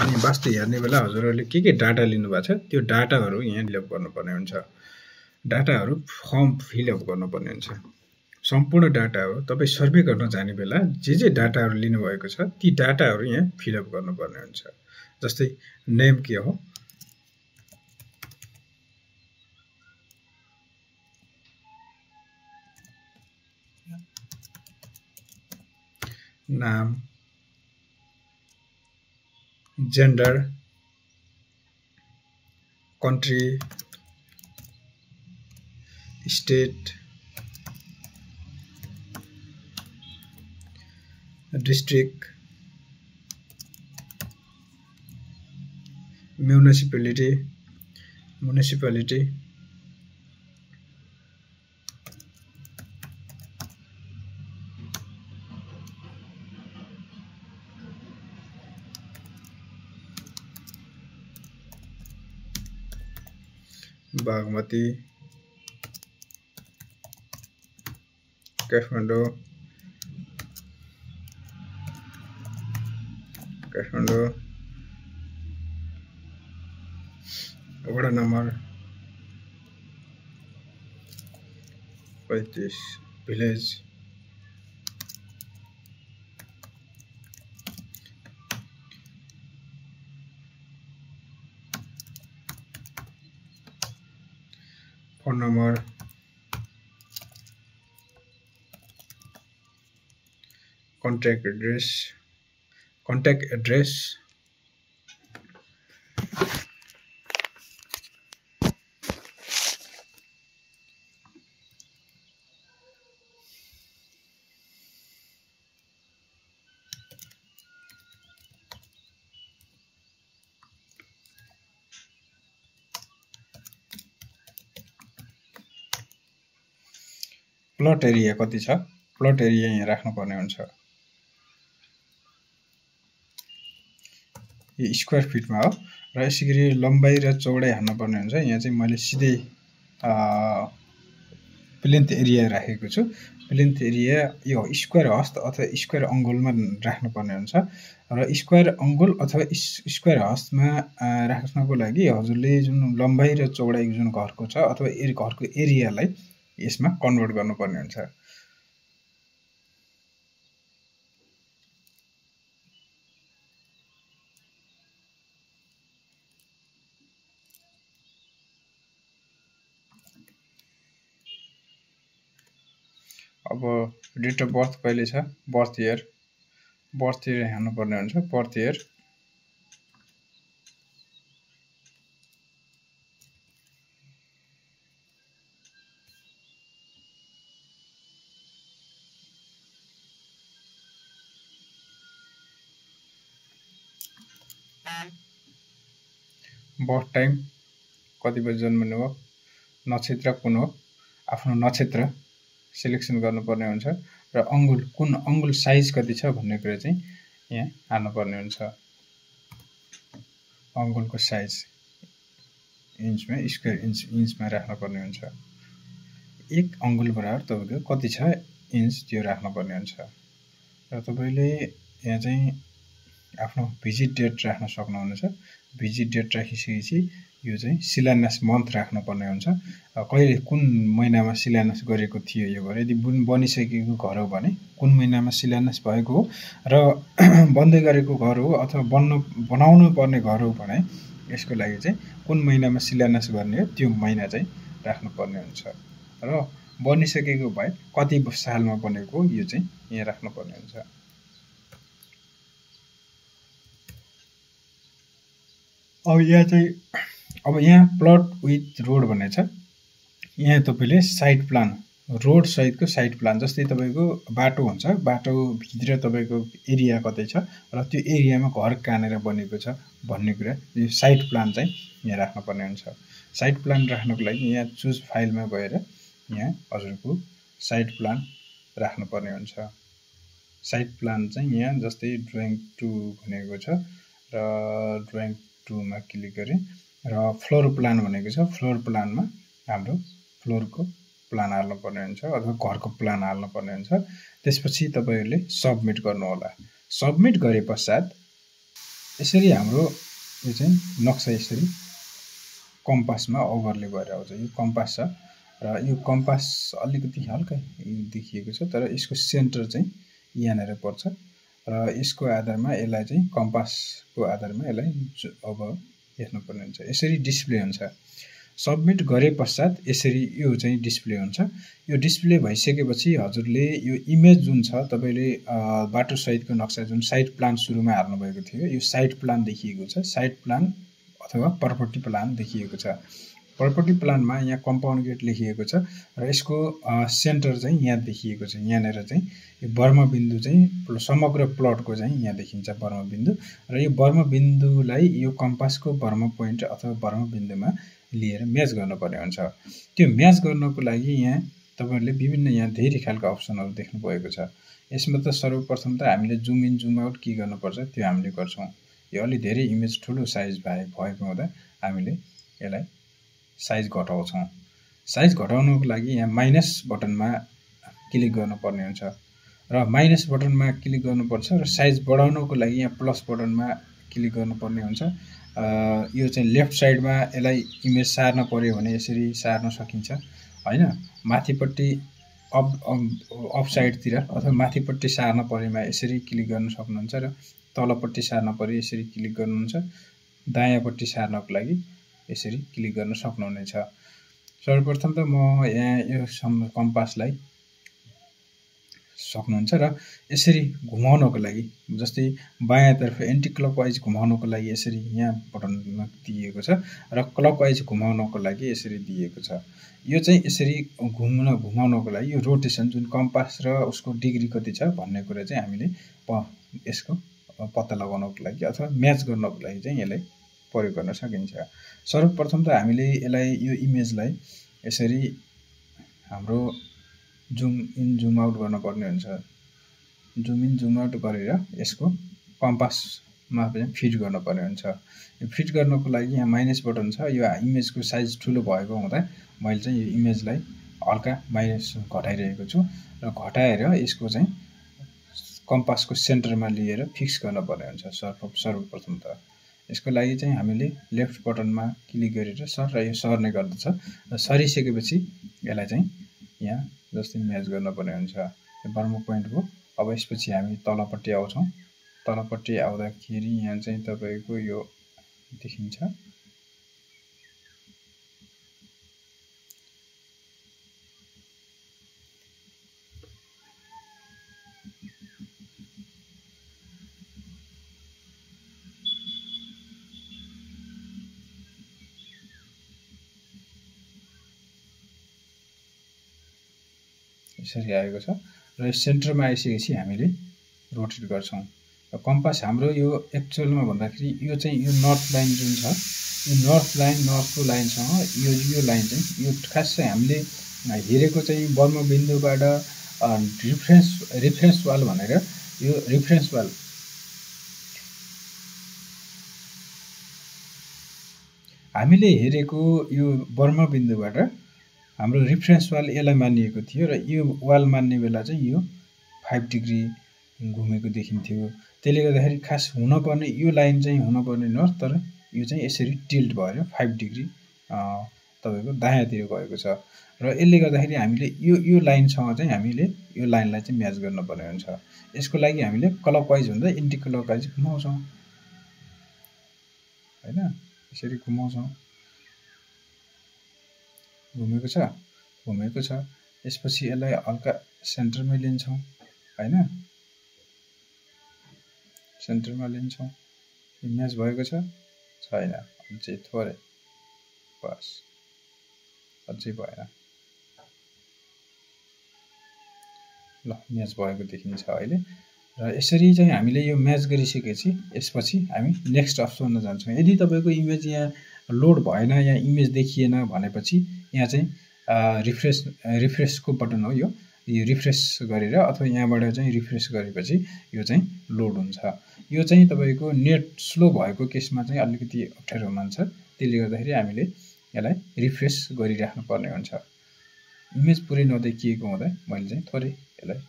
अनि वास्तु हेर्ने बेला हजुरहरूले के डाटा लिनुभएको छ त्यो डाटाहरू यहाँ फिलअप गर्नुपर्ने हुन्छ। डाटाहरू फर्म फिलअप गर्नुपर्ने हुन्छ। सम्पूर्ण डाटाहरू तपाईँ सर्वे गर्न जाने बेला जे डाटाहरू लिनुभएको छ ती डाटाहरू यहाँ फिलअप गर्नुपर्ने हुन्छ। जस्तै नेम के हो, नाम, gender, country, state, district, municipality, Bagmati, Kathmandu, वडा number 35, village, phone number, contact address, plot area कति छ, प्लट एरिया यहाँ राख्नुपर्ने हुन्छ। यो स्क्वायर फिटमा हो र यसै गरी लम्बाइ र चौडाइ हाल्नुपर्ने हुन्छ। यहाँ चाहिँ मैले सिधै प्लेन्थ एरिया राखेको छु। प्लेन्थ एरिया यो स्क्वायर हस्त अथवा स्क्वायर अङ्गुलमा राख्नुपर्ने हुन्छ र स्क्वायर अङ्गुल अथवा स्क्वायर हस्तमा राख्नको लागि हजुरले जुन लम्बाइ र चौडाइ जुन घरको छ अथवा घरको एरियालाई यसमा कन्भर्ट गर्नुपर्ने हुन्छ। अब डेट अफ बर्थ कहिले छ, बर्थ इयर हाल्नुपर्ने हुन्छ। बर्थ इयर, बर्थ टाइम, कति बजे जन्मनु हो, नक्षत्र कुन हो, आफ्नो नक्षत्र सिलेक्सन गर्नुपर्ने हुन्छ र अङ्गुल कुन अङ्गुल साइज कति छ भन्ने कुरा चाहिँ यहाँ हाल्नुपर्ने हुन्छ। अङ्गुलको साइज इन्चमा, स्क्वायर इन्चमा राख्नुपर्ने हुन्छ। एक अङ्गुल बराबर तपाईँको कति छ इन्च त्यो राख्नुपर्ने हुन्छ। र तपाईँले यहाँ चाहिँ आफ्नो भिजिट डेट राख्न सक्नुहुनेछ। भिजिट डेट राखिसकेपछि यो चाहिँ शिलान्यास मन्थ राख्नुपर्ने हुन्छ। कहिले कुन महिनामा शिलान्यास गरेको थियो यो घर, यदि बनिसकेको घर हो भने कुन महिनामा शिलान्यास भएको हो र बन्दै गरेको घर हो अथवा बनाउनु पर्ने घर हो भने यसको लागि चाहिँ कुन महिनामा शिलान्यास गर्ने हो त्यो महिना चाहिँ राख्नुपर्ने हुन्छ। र बनिसकेको भए कति सालमा बनेको हो यो चाहिँ यहाँ राख्नुपर्ने हुन्छ। अब यहाँ प्लट विथ रोड भन्ने छ। यहाँ तपाईले साइट प्लान रोड सहितको साइड प्लान, जस्तै तपाईको बाटो हुन्छ, बाटो भित्र तपाईको एरिया कतै छ र त्यो एरियामा घर कहाँनेर बनेको छ भन्ने कुरा यो साइड प्लान चाहिँ यहाँ राख्नुपर्ने हुन्छ। साइड प्लान राख्नको लागि यहाँ चुज फाइलमा गएर यहाँ हजुरको साइड प्लान राख्नुपर्ने हुन्छ। साइड प्लान चाहिँ यहाँ जस्तै ड्रइङ 2 भनेको छ र ड्रइङ 2 मा क्लिक गरे र फ्लोर प्लान भनेको छ, फ्लोर प्लानमा हाम्रो फ्लोरको प्लान हाल्नुपर्ने हुन्छ अथवा घरको प्लान हाल्नुपर्ने हुन्छ। त्यसपछि तपाईहरुले सबमिट गर्नु होला। सबमिट गरे पश्चात यसरी हाम्रो यो चाहिँ नक्सा यसरी कम्पासमा ओभरले भएर आउँछ। यो कम्पास छ र यो कम्पास अलिकति हल्का देखिएको छ, तर यसको सेन्टर चाहिँ यहाँनेर पर्छ र यसको आधारमा यसलाई चाहिँ कम्पासको आधारमा यसलाई अब हेर्नुपर्ने हुन्छ। यसरी डिस्प्ले हुन्छ। सबमिट गरे पश्चात यसरी यो चाहिँ डिस्प्ले हुन्छ। यो डिस्प्ले भइसकेपछि हजुरले यो इमेज जुन छ तपाईले बाटो सहितको नक्सा जुन साइड प्लान सुरुमा हाल्नु भएको थियो, यो साइड प्लान देखिएको छ। साइड प्लान अथवा प्रपर्टी प्लान देखिएको छ। प्रपर्टी प्लानमा यहाँ कम्पाउन्ड गेट लेखिएको छ र यसको सेन्टर चाहिँ यहाँ देखिएको छ। यहाँनेर चाहिँ यो बर्म बिन्दु चाहिँ समग्र प्लटको चाहिँ यहाँ देखिन्छ बर्म बिन्दु र यो बर्म बिन्दुलाई यो कम्पासको बर्म पोइन्ट अथवा बर्म बिन्दुमा लिएर म्याच गर्नुपर्ने हुन्छ। त्यो म्याच गर्नको लागि यहाँ तपाईहरुले विभिन्न यहाँ धेरै खालका अप्सनहरु देख्नु भएको छ। यसमा त सर्वप्रथम त हामीले जुम इन जुम आउट के गर्नुपर्छ त्यो हामीले गर्छौं। यो अलि धेरै इमेज ठूलो साइज भएको हुँदा हामीले यसलाई साइज घटाउँछौं। साइज घटाउनको लागि यहाँ माइनस बटनमा क्लिक गर्नुपर्ने हुन्छ र माइनस बटनमा क्लिक गर्नुपर्छ र साइज बढाउनको लागि यहाँ प्लस बटनमा क्लिक गर्नुपर्ने हुन्छ। यो चाहिँ लेफ्ट साइडमा यसलाई इमेज सार्न पर्यो भने यसरी सार्न सकिन्छ हैन। माथिपट्टि अप साइडतिर अथवा माथिपट्टि सार्न पर्योमा यसरी क्लिक गर्न सक्नुहुन्छ र तलपट्टि सार्न पर्यो यसरी क्लिक गर्नुहुन्छ। दायाँपट्टि सार्नको लागि यसरी क्लिक गर्न सक्नुहुनेछ। सर्वप्रथम त म यहाँ यो कम्पासलाई सक्नुहुन्छ र यसरी घुमाउनको लागि जस्तै बायाँतर्फ एन्टी क्लकवाइज घुमाउनको लागि यसरी यहाँ बटनमा दिएको छ र क्लकवाइज घुमाउनको लागि यसरी दिएको छ। यो चाहिँ यसरी घुमाउनको लागि यो रोटेसन जुन कम्पास र उसको डिग्री कति छ भन्ने कुरा चाहिँ हामीले यसको पत्ता लगाउनको लागि अथवा म्याच गर्नको लागि चाहिँ यसलाई प्रयोग गर्न सकिन्छ। सर्वप्रथम त हामीले यसलाई यो इमेजलाई यसरी हाम्रो जुम इन जुम आउट गर्न पर्ने हुन्छ। जुम इन जुम आउट गरेर यसको कम्पासमा पनि फिट गर्न पर्ने हुन्छ। यो फिट गर्नको लागि यहाँ माइनस बटन छ। यो इमेजको साइज ठूलो भएको हुँदा मैले चाहिँ यो इमेजलाई हल्का माइनस घटाइरहेको छु र घटाएर यसको चाहिँ कम्पासको सेन्टरमा लिएर फिक्स गर्न पर्ने हुन्छ सर्वप्रथम त। यसको लागि चाहिँ हामीले लेफ्ट बटनमा क्लिक गरेर यो सर्ने गर्दछ र सरिसकेपछि यसलाई चाहिँ यहाँ जस्तै म्याच गर्न पर्ने हुन्छ। यो बर्म पोइन्ट हो। अब यसपछि हामी तलपट्टि आउँछौं। तलपट्टि आउँदाखेरि यहाँ चाहिँ तपाईको यो देखिन्छ। यसरी आएको छ र यो सेन्टरमा आइसकेपछि हामीले रोटेट गर्छौं। र कम्पास हाम्रो यो एक्चुअलमा भन्दाखेरि यो चाहिँ यो नर्थ लाइन जुन छ, यो नर्थ लाइन नर्थको लाइनसँग यो लाइन चाहिँ यो खास चाहिँ हामीले हेरेको चाहिँ बर्म बिन्दुबाट रिफरेन्स वाल भनेर यो रिफरेन्स वाल हामीले हेरेको यो बर्म बिन्दुबाट हाम्रो रिफरेन्स वाल यसलाई मानिएको थियो र यो वाल मान्ने बेला चाहिँ यो 5 डिग्री घुमेको देखिन्थ्यो। त्यसले गर्दाखेरि खास हुनुपर्ने यो लाइन चाहिँ हुनुपर्ने नर्थ, तर यो चाहिँ यसरी टिल्ट भएर 5 डिग्री तपाईको दायाँतिर गएको छ र यसले गर्दाखेरि हामीले यो लाइनसँग चाहिँ हामीले यो लाइनलाई चाहिँ म्याच गर्न पर्ने हुन्छ। यसको लागि हामीले क्लकवाइज भन्दा एन्टी क्लकवाइज घुमाउँछौं हैन। यसरी घुमाउँछौं। घुमेको छ। यसपछि यसलाई हल्का सेन्टरमा लिन्छौं हैन। सेन्टरमा लिन्छौं। म्याच भएको छ छैन, अझै थोरै बस, अझै भएन। ल म्याच भएको देखिन्छ अहिले। र यसरी चाहिँ हामीले यो म्याच गरिसकेपछि यसपछि हामी नेक्स्ट अप्सनमा जान्छौँ। यदि तपाईँको इमेज यहाँ लोड भएन, यहाँ इमेज देखिएन भनेपछि यहाँ चाहिँ रिफ्रेसको बटन हो यो रिफ्रेस गरेर अथवा यहाँबाट चाहिँ रिफ्रेस गरेपछि यो चाहिँ लोड हुन्छ। यो चाहिँ तपाईँको नेट स्लो भएको केसमा चाहिँ अलिकति अप्ठ्यारो मान्छ, त्यसले गर्दाखेरि हामीले यसलाई रिफ्रेस गरिराख्नु पर्ने हुन्छ। इमेज पुरै नदेखिएको हुँदा मैले चाहिँ थोरै यसलाई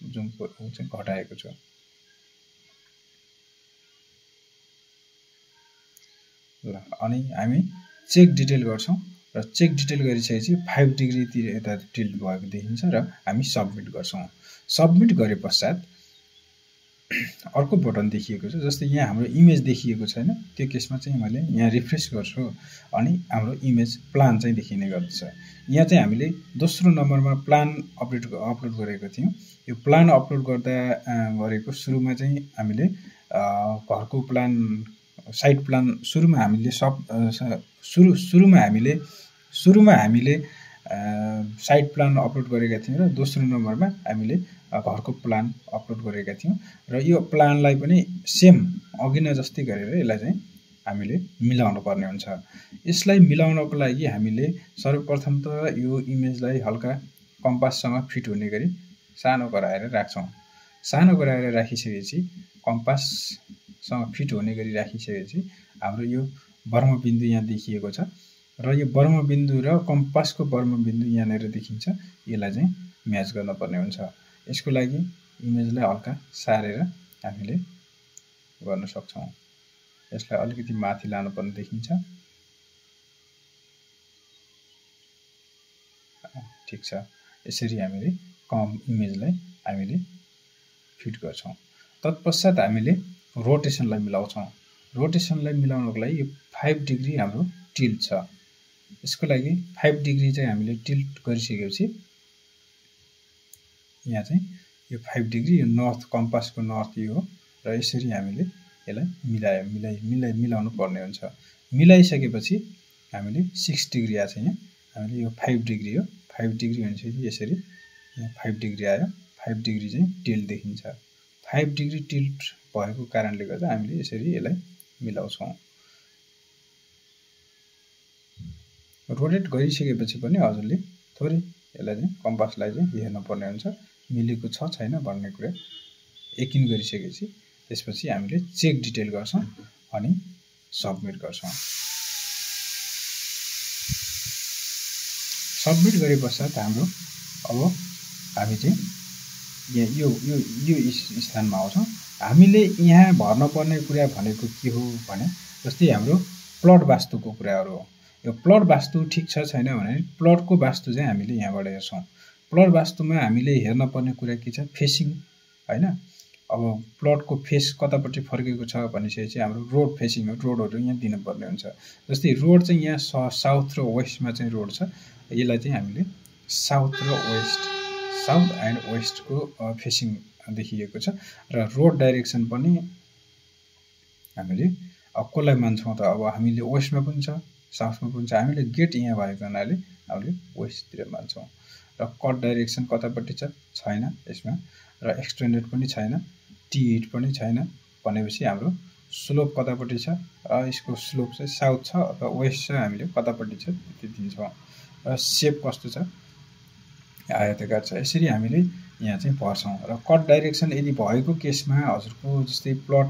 जुमको चाहिँ घटाएको छु। ल अनि हामी चेक डिटेल गर्छौँ र चेक डिटेल गरिसकेपछि 5 डिग्रीतिर यता टिल्ट भएको देखिन्छ र हामी सबमिट गर्छौँ। सबमिट गरे पश्चात अर्को बटन देखिएको छ, जस्तै यहाँ हाम्रो इमेज देखिएको छैन, त्यो केसमा चाहिँ मैले यहाँ रिफ्रेस गर्छु अनि हाम्रो इमेज प्लान चाहिँ देखिने गर्दछ। यहाँ चाहिँ हामीले दोस्रो नम्बरमा प्लान अपलोड गरेको थियौँ। यो प्लान अपलोड गर्दा गरेको सुरुमा चाहिँ हामीले घरको प्लान साइट प्लान सुरुमा हामीले सुरुमा हामीले साइट प्लान अपलोड गरेका थियौँ र दोस्रो नम्बरमा हामीले घरको प्लान अपलोड गरेका थियौँ र यो प्लानलाई पनि सेम अघि नै जस्तै गरेर यसलाई चाहिँ हामीले मिलाउनु पर्ने हुन्छ। यसलाई मिलाउनको लागि हामीले सर्वप्रथम त यो इमेजलाई हल्का कम्पाससँग फिट हुने गरी सानो गराएर राख्छौँ। सानो गराएर राखिसकेपछि कम्पाससँग फिट हुने गरी राखिसकेपछि हाम्रो यो बर्मबिन्दु यहाँ देखिएको छ र यो बर्मबिन्दु र कम्पासको बर्मबिन्दु यहाँनिर देखिन्छ, यसलाई चाहिँ म्याच गर्न पर्ने हुन्छ। यसको लागि इमेजलाई हल्का सारेर हामीले गर्न सक्छौँ। यसलाई अलिकति माथि लानुपर्ने देखिन्छ। ठिक छ, यसरी हामीले इमेजलाई हामीले फिट गर्छौँ। तत्पश्चात हामीले रोटेसनलाई मिलाउँछौँ। रोटेसनलाई मिलाउनको लागि यो 5 डिग्री हाम्रो टिल्ट छ। यसको लागि 5 डिग्री चाहिँ हामीले टिल्ट गरिसकेपछि यहाँ चाहिँ यो 5 डिग्री यो नर्थ कम्पासको नर्थ यो हो र यसरी हामीले यसलाई मिलाउनु पर्ने हुन्छ। मिलाइसकेपछि हामीले 6 डिग्री आछ, यहाँ हामीले यो 5 डिग्री हो, 5 डिग्री भनेपछि यसरी यहाँ 5 डिग्री आयो। 5 डिग्री चाहिँ टिल्ट देखिन्छ। 5 डिग्री टिल्ट भएको कारणले गर्दा हामीले यसरी यसलाई मिलाउँछौँ। रोटेट गरिसकेपछि पनि हजुरले थोरै यसलाई चाहिँ कम्पासलाई चाहिँ हेर्नु पर्ने हुन्छ, मिलेको छ छैन भन्ने कुरा यकिन गरिसकेपछि त्यसपछि हामीले चेक डिटेल गर्छौँ अनि सबमिट गर्छौँ। सबमिट गरे पश्चात हाम्रो अब हामी चाहिँ यहाँ यो स्थानमा आउँछौँ। हामीले यहाँ भर्न पर्ने कुरा भनेको के हो भने जस्तै हाम्रो प्लट वास्तुको कुराहरू हो। यो प्लट वास्तु ठिक छ छैन भने प्लटको वास्तु चाहिँ हामीले यहाँबाट हेर्छौँ। प्लट वास्तुमा हामीले हेर्न पर्ने कुरा के छ, फेसिङ हैन। अब प्लटको फेस कतापट्टि फर्केको छ भनेपछि हाम्रो रोड फेसिङ हो, रोडहरू यहाँ दिनुपर्ने हुन्छ। जस्तै रोड चाहिँ यहाँ साउथ र वेस्टमा चाहिँ रोड छ, यसलाई चाहिँ हामीले साउथ एन्ड वेस्टको फेसिङ देखिएको छ र रोड डाइरेक्सन पनि हामीले अब कसलाई मान्छौँ त, अब हामीले वेस्टमा पनि छ साउथमा पनि छ, हामीले गेट यहाँ भएको हुनाले हामीले वेस्टतिर मान्छौँ। र कट डाइरेक्सन कतापट्टि छैन यसमा र एक्सटेन्डेड पनि छैन, T8 पनि छैन भनेपछि हाम्रो स्लोप कतापट्टि छ, यसको स्लोप चाहिँ साउथ छ अथवा वेस्ट छ, हामीले कतापट्टि छ त्यति दिन्छौँ। र सेप कस्तो छ, आयताकार छ। यसरी हामीले यहाँ चाहिँ भर्छौँ। र कट डाइरेक्सन यदि भएको केसमा हजुरको जस्तै प्लट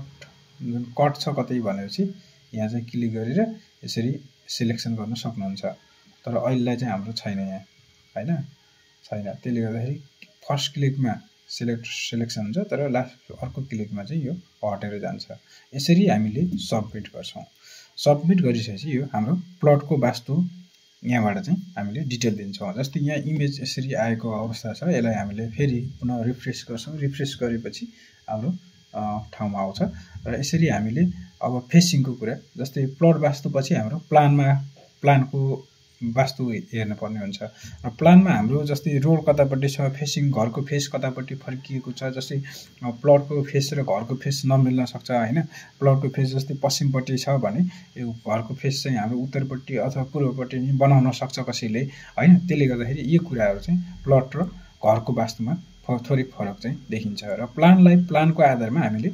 जुन कट छ कतै भनेपछि यहाँ चाहिँ क्लिक गरेर यसरी सिलेक्सन गर्न सक्नुहुन्छ। तर अहिलेलाई चाहिँ हाम्रो छैन यहाँ हैन, छैन। त्यसले गर्दाखेरि फर्स्ट क्लिकमा सिलेक्सन हुन्छ तर लास्ट अर्को क्लिकमा चाहिँ यो हटेर जान्छ। यसरी हामीले सबमिट गर्छौँ। सबमिट गरिसकेपछि यो हाम्रो प्लटको वास्तु यहाँबाट चाहिँ हामीले डिटेल दिन्छौँ। जस्तै यहाँ इमेज यसरी आएको अवस्था छ, यसलाई हामीले फेरि पुनः रिफ्रेस गर्छौँ। रिफ्रेस गरेपछि हाम्रो ठाउँमा आउँछ र यसरी हामीले अब फेसिङको कुरा जस्तै प्लट वास्तुपछि हाम्रो प्लानको वास्तु हेर्न पर्ने हुन्छ। र प्लानमा हाम्रो जस्तै रोड कतापट्टि छ, फेसिङ घरको फेस कतापट्टि फर्किएको छ, जस्तै प्लटको फेस र घरको फेस नमिल्न सक्छ हैन। प्लटको फेस जस्तै पश्चिमपट्टि छ भने यो घरको फेस चाहिँ हाम्रो उत्तरपट्टि अथवा पूर्वपट्टि नि बनाउन सक्छ कसैले हैन। त्यसले गर्दाखेरि यो कुराहरू चाहिँ प्लट र घरको वास्तुमा थोरै फरक चाहिँ देखिन्छ। र प्लानको आधारमा हामीले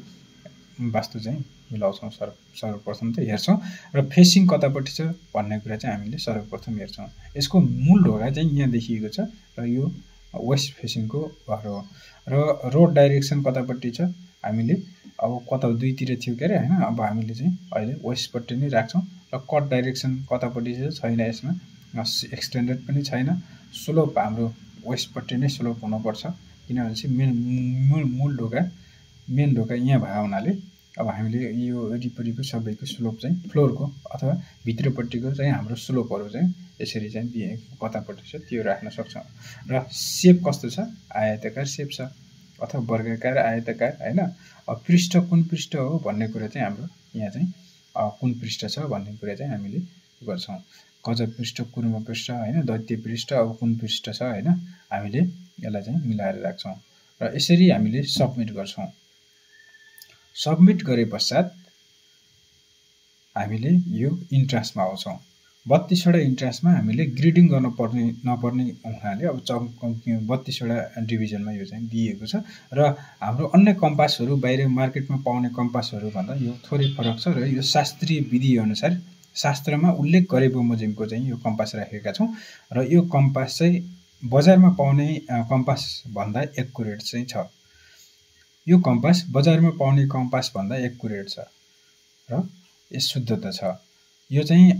वास्तु चाहिँ मिलाउँछौँ। सर्वप्रथम चाहिँ हेर्छौँ र फेसिङ कतापट्टि छ भन्ने कुरा चाहिँ हामीले सर्वप्रथम हेर्छौँ। यसको मूल ढोका चाहिँ यहाँ देखिएको छ र यो वेस्ट फेसिङको घर हो। र रोड डाइरेक्सन कतापट्टि छ हामीले अब कता दुईतिर थियो के अरे हैन। अब हामीले चाहिँ अहिले वेस्टपट्टि नै राख्छौँ। र कट डाइरेक्सन कतापट्टि चाहिँ छैन, यसमा एक्सटेन्डेड पनि छैन। स्लोप हाम्रो वेस्टपट्टि नै स्लोप हुनुपर्छ, किनभने चाहिँ मेन ढोका यहाँ भए हुनाले अब हामीले यो वरिपरिको सबैको स्लोप चाहिँ फ्लोरको अथवा भित्रपट्टिको चाहिँ हाम्रो स्लोपहरू चाहिँ यसरी चाहिँ कतापट्टि छ त्यो राख्न सक्छौँ। र सेप कस्तो छ, आयताकार सेप छ अथवा वर्गाकार आयताकार हैन। अब पृष्ठ कुन पृष्ठ हो भन्ने कुरा चाहिँ हाम्रो यहाँ चाहिँ कुन पृष्ठ छ भन्ने कुरा चाहिँ हामीले गर्छौँ। गजब पृष्ठ, कुर्म पृष्ठ हैन, दैत्य पृष्ठ, अब कुन पृष्ठ छ हैन, हामीले यसलाई चाहिँ मिलाएर राख्छौँ। र यसरी हामीले सबमिट गर्छौँ। सबमिट गरे पश्चात हामीले यो इन्ट्रान्समा आउँछौँ। 32 वटा इन्ट्रान्समा हामीले ग्रिडिङ गर्न नपर्ने हुनाले अब 32 वटा डिभिजनमा यो चाहिँ दिएको छ। र हाम्रो अन्य कम्पासहरू बाहिर मार्केटमा पाउने कम्पासहरू भन्दा यो थोरै फरक छ। र यो शास्त्रीय विधि अनुसार शास्त्रमा उल्लेख गरे बमोजिमको चाहिँ यो कम्पास राखेका छौँ। र यो कम्पास चाहिँ बजारमा पाउने कम्पास भन्दा एक्युरेट चाहिँ छ। यो कम्पास बजारमा पाउने कम्पास भन्दा एक्युरेट छ र यस शुद्धता छ। यो चाहिँ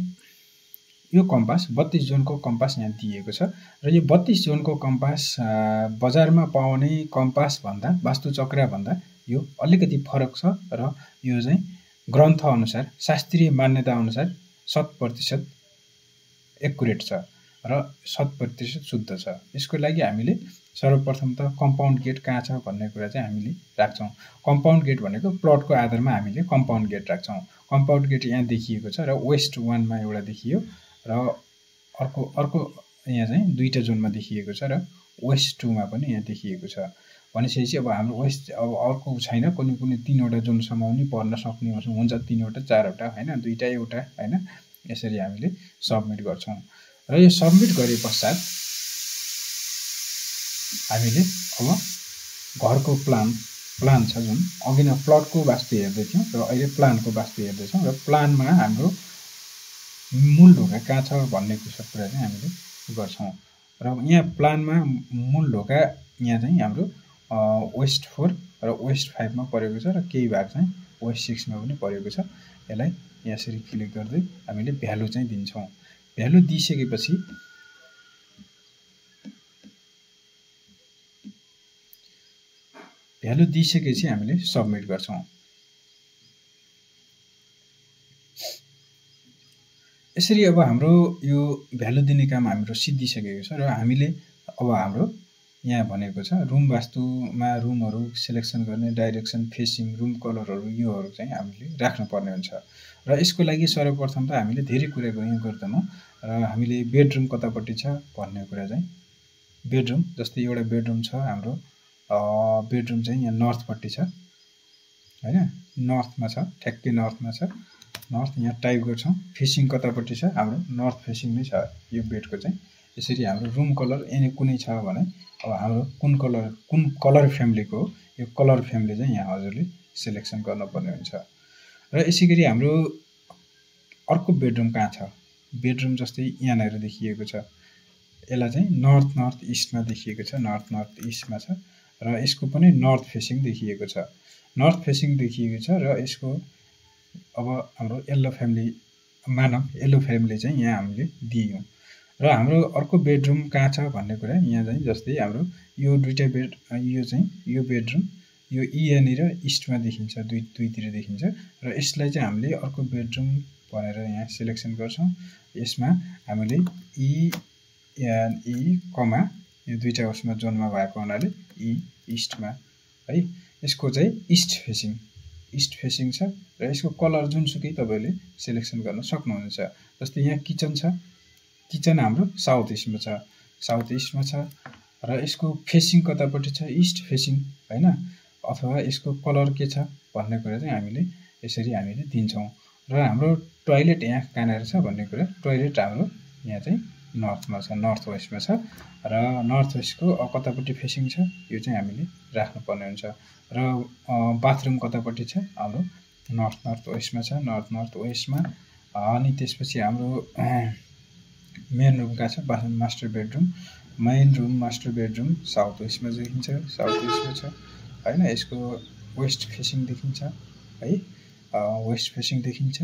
यो कम्पास 32 जोनको कम्पास यहाँ दिएको छ। र यो 32 जोनको कम्पास बजारमा पाउने कम्पास भन्दा वास्तुचक्र भन्दा यो अलिकति फरक छ। र यो चाहिँ ग्रन्थ अनुसार शास्त्रीय मान्यता अनुसार 100% एक्युरेट छ र 100% शुद्ध छ। यसको लागि हामीले सर्वप्रथम त कम्पाउन्ड गेट कहाँ छ भन्ने कुरा चाहिँ हामीले राख्छौँ। कम्पाउन्ड गेट भनेको प्लटको आधारमा हामीले कम्पाउन्ड गेट राख्छौँ। कम्पाउन्ड गेट यहाँ देखिएको छ र वेस्ट 1 मा एउटा देखियो र अर्को यहाँ चाहिँ दुईटा जोनमा देखिएको छ र वेस्ट 2 मा पनि यहाँ देखिएको छ। भनेपछि अब हाम्रो वेस्ट अब अर्को छैन, कुनै 3 वटा जोनसम्म पनि पर्न सक्ने हुन्छ, 3 वटा 4 वटा हैन, दुईटा एउटा हैन। यसरी हामीले सबमिट गर्छौँ। र यो सबमिट गरे पश्चात हामीले अब घरको प्लान छ जुन अघि नै प्लटको वास्तु हेर्दै थियौँ र अहिले प्लानको वास्तु हेर्दै छौँ। र प्लानमा हाम्रो मूल ढोका कहाँ छ भन्ने कुरा चाहिँ हामीले गर्छौँ। र यहाँ प्लानमा मूल ढोका यहाँ चाहिँ हाम्रो वेस्ट 4 र वेस्ट 5 मा परेको छ र केही भाग चाहिँ वेस्ट 6 मा पनि परेको छ। यसलाई यसरी क्लिक गर्दै हामीले भ्यालु चाहिँ दिन्छौँ। भ्यालु दिइसकेपछि हामीले सबमिट गर्छौँ। यसरी अब हाम्रो यो भ्यालु दिने काम हाम्रो सिद्धिसकेको छ। र हामीले अब हाम्रो यहाँ भनेको छ रुम वास्तुमा रुमहरू सिलेक्सन गर्ने, डाइरेक्सन, फेसिङ, रुम कलरहरू योहरू चाहिँ हामीले राख्नुपर्ने हुन्छ। र यसको लागि सर्वप्रथम त हामीले धेरै कुरा गर्दैनौँ। र हामीले बेडरुम कतापट्टि छ भन्ने कुरा चाहिँ बेडरुम जस्तै एउटा बेडरुम छ हाम्रो बेडरुम चाहिँ यहाँ नर्थपट्टि छ हैन, नर्थमा छ, ठ्याक्कै नर्थमा छ। नर्थ यहाँ टाइप गर्छौँ। फेसिङ कतापट्टि छ हाम्रो नर्थ फेसिङ नै छ यो बेडको चाहिँ। यसरी हाम्रो रुम कलर एनी कुनै छ भने अब हाम्रो कुन कलर फ्यामिलीको यो कलर फ्यामिली चाहिँ यहाँ हजुरले सिलेक्सन गर्नुपर्ने हुन्छ। र यसैगरी हाम्रो अर्को बेडरुम कहाँ छ, बेडरुम जस्तै यहाँनिर देखिएको छ, यसलाई चाहिँ नर्थ इस्टमा देखिएको छ, नर्थ इस्टमा छ। र यसको पनि नर्थ फेसिङ देखिएको छ, र यसको अब हाम्रो येल्लो फ्यामिली मानव येल्लो फ्यामिली चाहिँ यहाँ हामीले दियौँ। र हाम्रो अर्को बेडरुम कहाँ छ भन्ने कुरा यहाँ चाहिँ जस्तै हाम्रो यो दुईटा बेड यो बेडरुम यो यहाँनिर इस्टमा देखिन्छ, दुईतिर देखिन्छ। र यसलाई चाहिँ हामीले अर्को बेडरुम भनेर यहाँ सिलेक्सन गर्छौँ। यसमा हामीले कमा यो दुईटा उसमा जोनमा भएको हुनाले इस्टमा है। यसको चाहिँ इस्ट फेसिङ छ र यसको कलर जुनसुकै तपाईले सिलेक्सन गर्न सक्नुहुन्छ। जस्तै यहाँ किचन छ, किचन हाम्रो साउथ इस्टमा छ, साउथ इस्टमा छ र यसको फेसिङ कतापट्टि छ, इस्ट फेसिङ हैन, अथवा यसको कलर के छ भन्ने कुरा चाहिँ हामीले यसरी हामीले दिन्छौँ। र हाम्रो टोयलेट यहाँ कहाँनिर छ भन्ने कुरा, टोयलेट हाम्रो यहाँ चाहिँ नर्थमा छ, नर्थ वेस्टमा छ र नर्थ वेस्टको कतापट्टि फेसिङ छ यो चाहिँ हामीले राख्नुपर्ने हुन्छ। र बाथरुम कतापट्टि छ हाम्रो नर्थ वेस्टमा छ, नर्थ वेस्टमा। अनि त्यसपछि हाम्रो मेन रुम कहाँ छ, master bedroom, main room master bedroom south वेस्टमा देखिन्छ, साउथ वेस्टमा छ हैन। यसको वेस्ट फेसिङ देखिन्छ है, वेस्ट फेसिङ देखिन्छ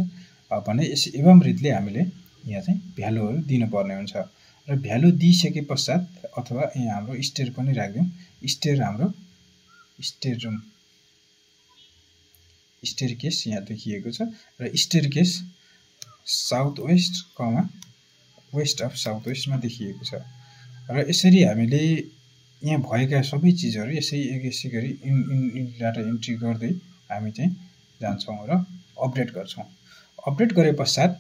भने एवं रीतिले हामीले यहाँ चाहिँ भ्यालुहरू दिनुपर्ने हुन्छ। र भ्यालु दिइसके पश्चात अथवा यहाँ हाम्रो स्टेयर पनि राख्दिउँ, स्टेयर हाम्रो स्टेयर रुम, स्टेयर केस यहाँ देखिएको छ र स्टेयर केस साउथ वेस्ट कमा वेस्ट अफ साउथ वेस्टमा देखिएको छ। र यसरी हामीले यहाँ भएका सबै चिजहरू यसै गरी डाटा इन्ट्री गर्दै हामी चाहिँ जान्छौँ र अपडेट गर्छौँ। अपडेट गरे पश्चात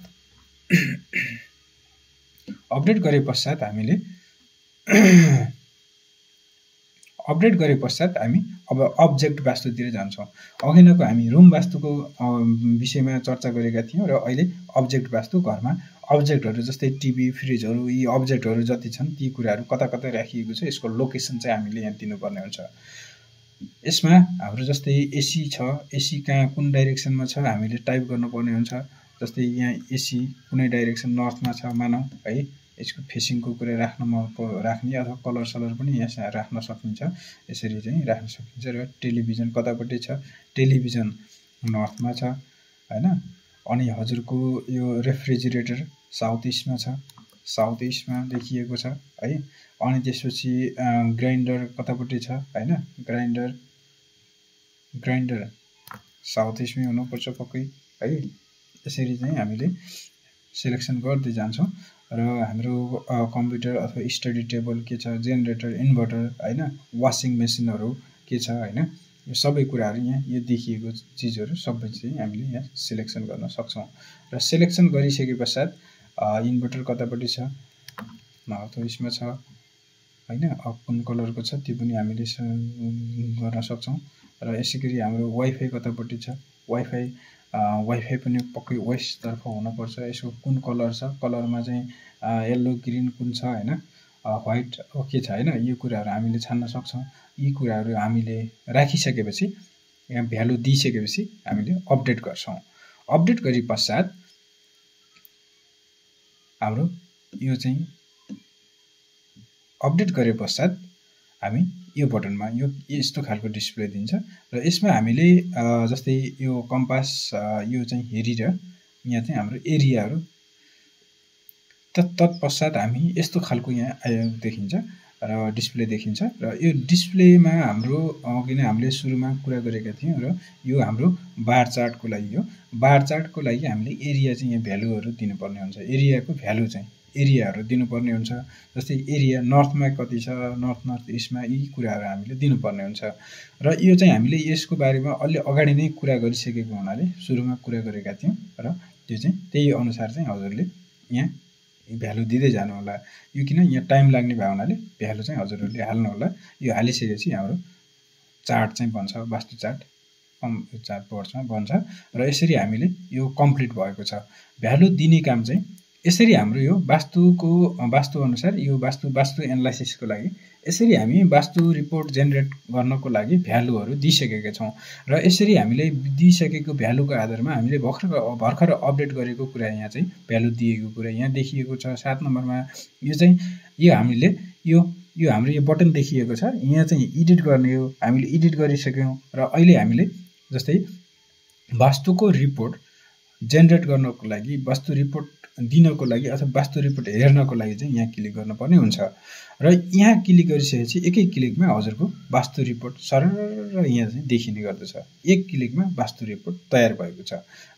हामी अब अब्जेक्ट वास्तुतिर जान्छौँ। अघि नै हामी रुम वास्तुको विषयमा चर्चा गरेका थियौँ र अहिले अब्जेक्ट वास्तु, घरमा अब्जेक्टहरू जस्तै टिभी, फ्रिजहरू, यी अब्जेक्टहरू जति छन् ती कुराहरू कता राखिएको छ यसको लोकेसन चाहिँ हामीले यहाँ दिनुपर्ने हुन्छ। यसमा हाम्रो जस्तै एसी छ, एसी कहाँ कुन डाइरेक्सनमा छ हामीले टाइप गर्नुपर्ने हुन्छ। जस्तै यहाँ एसी कुनै डाइरेक्सन नर्थमा छ मानौँ है, यसको फेसिङको कुरा राख्ने अथवा कलर सलर पनि यहाँ राख्न सकिन्छ, यसरी चाहिँ राख्न सकिन्छ। र टेलिभिजन कतापट्टि छ, टेलिभिजन नर्थमा छ हैन। अनि हजुरको यो रेफ्रिजरेटर साउथ इस्टमा छ, साउथ इस्टमा देखिएको छ है। अनि त्यसपछि ग्राइन्डर कतापट्टि छ हैन, ग्राइन्डर साउथ इस्टमै हुनुपर्छ पक्कै है। यसरी चाहिँ हामीले सिलेक्सन गर्दै जान्छौँ। र हाम्रो कम्प्युटर अथवा स्टडी टेबल के छ, जेनेरेटर, इन्भर्टर हैन, वासिङ मेसिनहरू के छ हैन, यो सबै कुराहरू यहाँ यो देखिएको चिजहरू सबै चाहिँ हामीले यहाँ सिलेक्सन गर्न सक्छौँ। र सिलेक्सन गरिसके पश्चात इन्भर्टर कतापट्टि छ, नर्थ वेस्टमा छ हैन, कुन कलरको छ त्यो पनि हामीले गर्न सक्छौँ। र यसैगरी हाम्रो वाइफाई कतापट्टि छ, वाइफाई पनि पक्कै वेस्टतर्फ हुनुपर्छ। यसको कुन कलर छ, कलरमा चाहिँ येल्लो ग्रिन कुन छ हैन, व्हाइट के छ हैन, यो कुराहरू हामीले छान्न सक्छौँ। यी कुराहरू हामीले राखिसकेपछि यहाँ भ्यालु दिइसकेपछि हामीले अपडेट गर्छौँ। अपडेट गरे पश्चात हाम्रो यो चाहिँ अपडेट गरे पश्चात हामी यो बटनमा यो यस्तो खालको डिस्प्ले दिन्छ। र यसमा हामीले जस्तै यो कम्पास यो चाहिँ हेरेर यहाँ चाहिँ हाम्रो एरियाहरू तत्पश्चात हामी यस्तो खालको यहाँ देखिन्छ र डिस्प्ले देखिन्छ। र यो डिस्प्लेमा हाम्रो अघि नै हामीले सुरुमा कुरा गरेका थियौँ र यो हाम्रो बार चार्टको लागि हो। बार चार्टको लागि हामीले एरिया चाहिँ यहाँ भ्यालुहरू दिनुपर्ने हुन्छ, एरियाको भ्यालु चाहिँ एरियाहरू दिनुपर्ने हुन्छ। जस्तै एरिया नर्थमा कति छ, नर्थ इस्टमा, यी कुराहरू हामीले दिनुपर्ने हुन्छ। र यो चाहिँ हामीले यसको बारेमा अलि अगाडि नै कुरा गरिसकेको हुनाले सुरुमा कुरा गरेका थियौँ र त्यो चाहिँ त्यही अनुसार चाहिँ हजुरले यहाँ भ्यालु दिँदै जानु होला। यो किन यहाँ टाइम लाग्ने भएको हुनाले भ्यालु चाहिँ हजुरहरूले हाल्नु होला। यो हालिसकेपछि हाम्रो चार्ट चाहिँ बन्छ, वास्तु चार्ट चार्ट बोर्डमा बन्छ। र यसरी हामीले यो कम्प्लिट भएको छ। भ्यालु दिने काम चाहिँ यसरी हाम्रो यो वास्तु अनुसार यो वास्तु एनालाइसिसको लागि यसरी हामी वास्तु रिपोर्ट जेनेरेट गर्नको लागि भ्यालुहरू दिइसकेका छौँ। र यसरी हामीले दिइसकेको भ्यालुको आधारमा हामीले भर्खर अपडेट गरेको कुरा यहाँ चाहिँ भ्यालु दिएको कुरा यहाँ देखिएको छ। 7 नम्बरमा यो चाहिँ यो हामीले यो हाम्रो यो बटन देखिएको छ, यहाँ चाहिँ एडिट गर्ने हो। हामीले एडिट गरिसक्यौँ र अहिले हामीले जस्तै वास्तुको रिपोर्ट जेनेरेट गर्नको लागि, वास्तु रिपोर्ट दिनको लागि अथवा वास्तु रिपोर्ट हेर्नको लागि चाहिँ यहाँ क्लिक गर्नुपर्ने हुन्छ। र यहाँ क्लिक गरिसकेपछि एकै क्लिकमा हजुरको वास्तु रिपोर्ट सरर यहाँ चाहिँ देखिने गर्दछ। एक क्लिकमा वास्तु रिपोर्ट तयार भएको छ।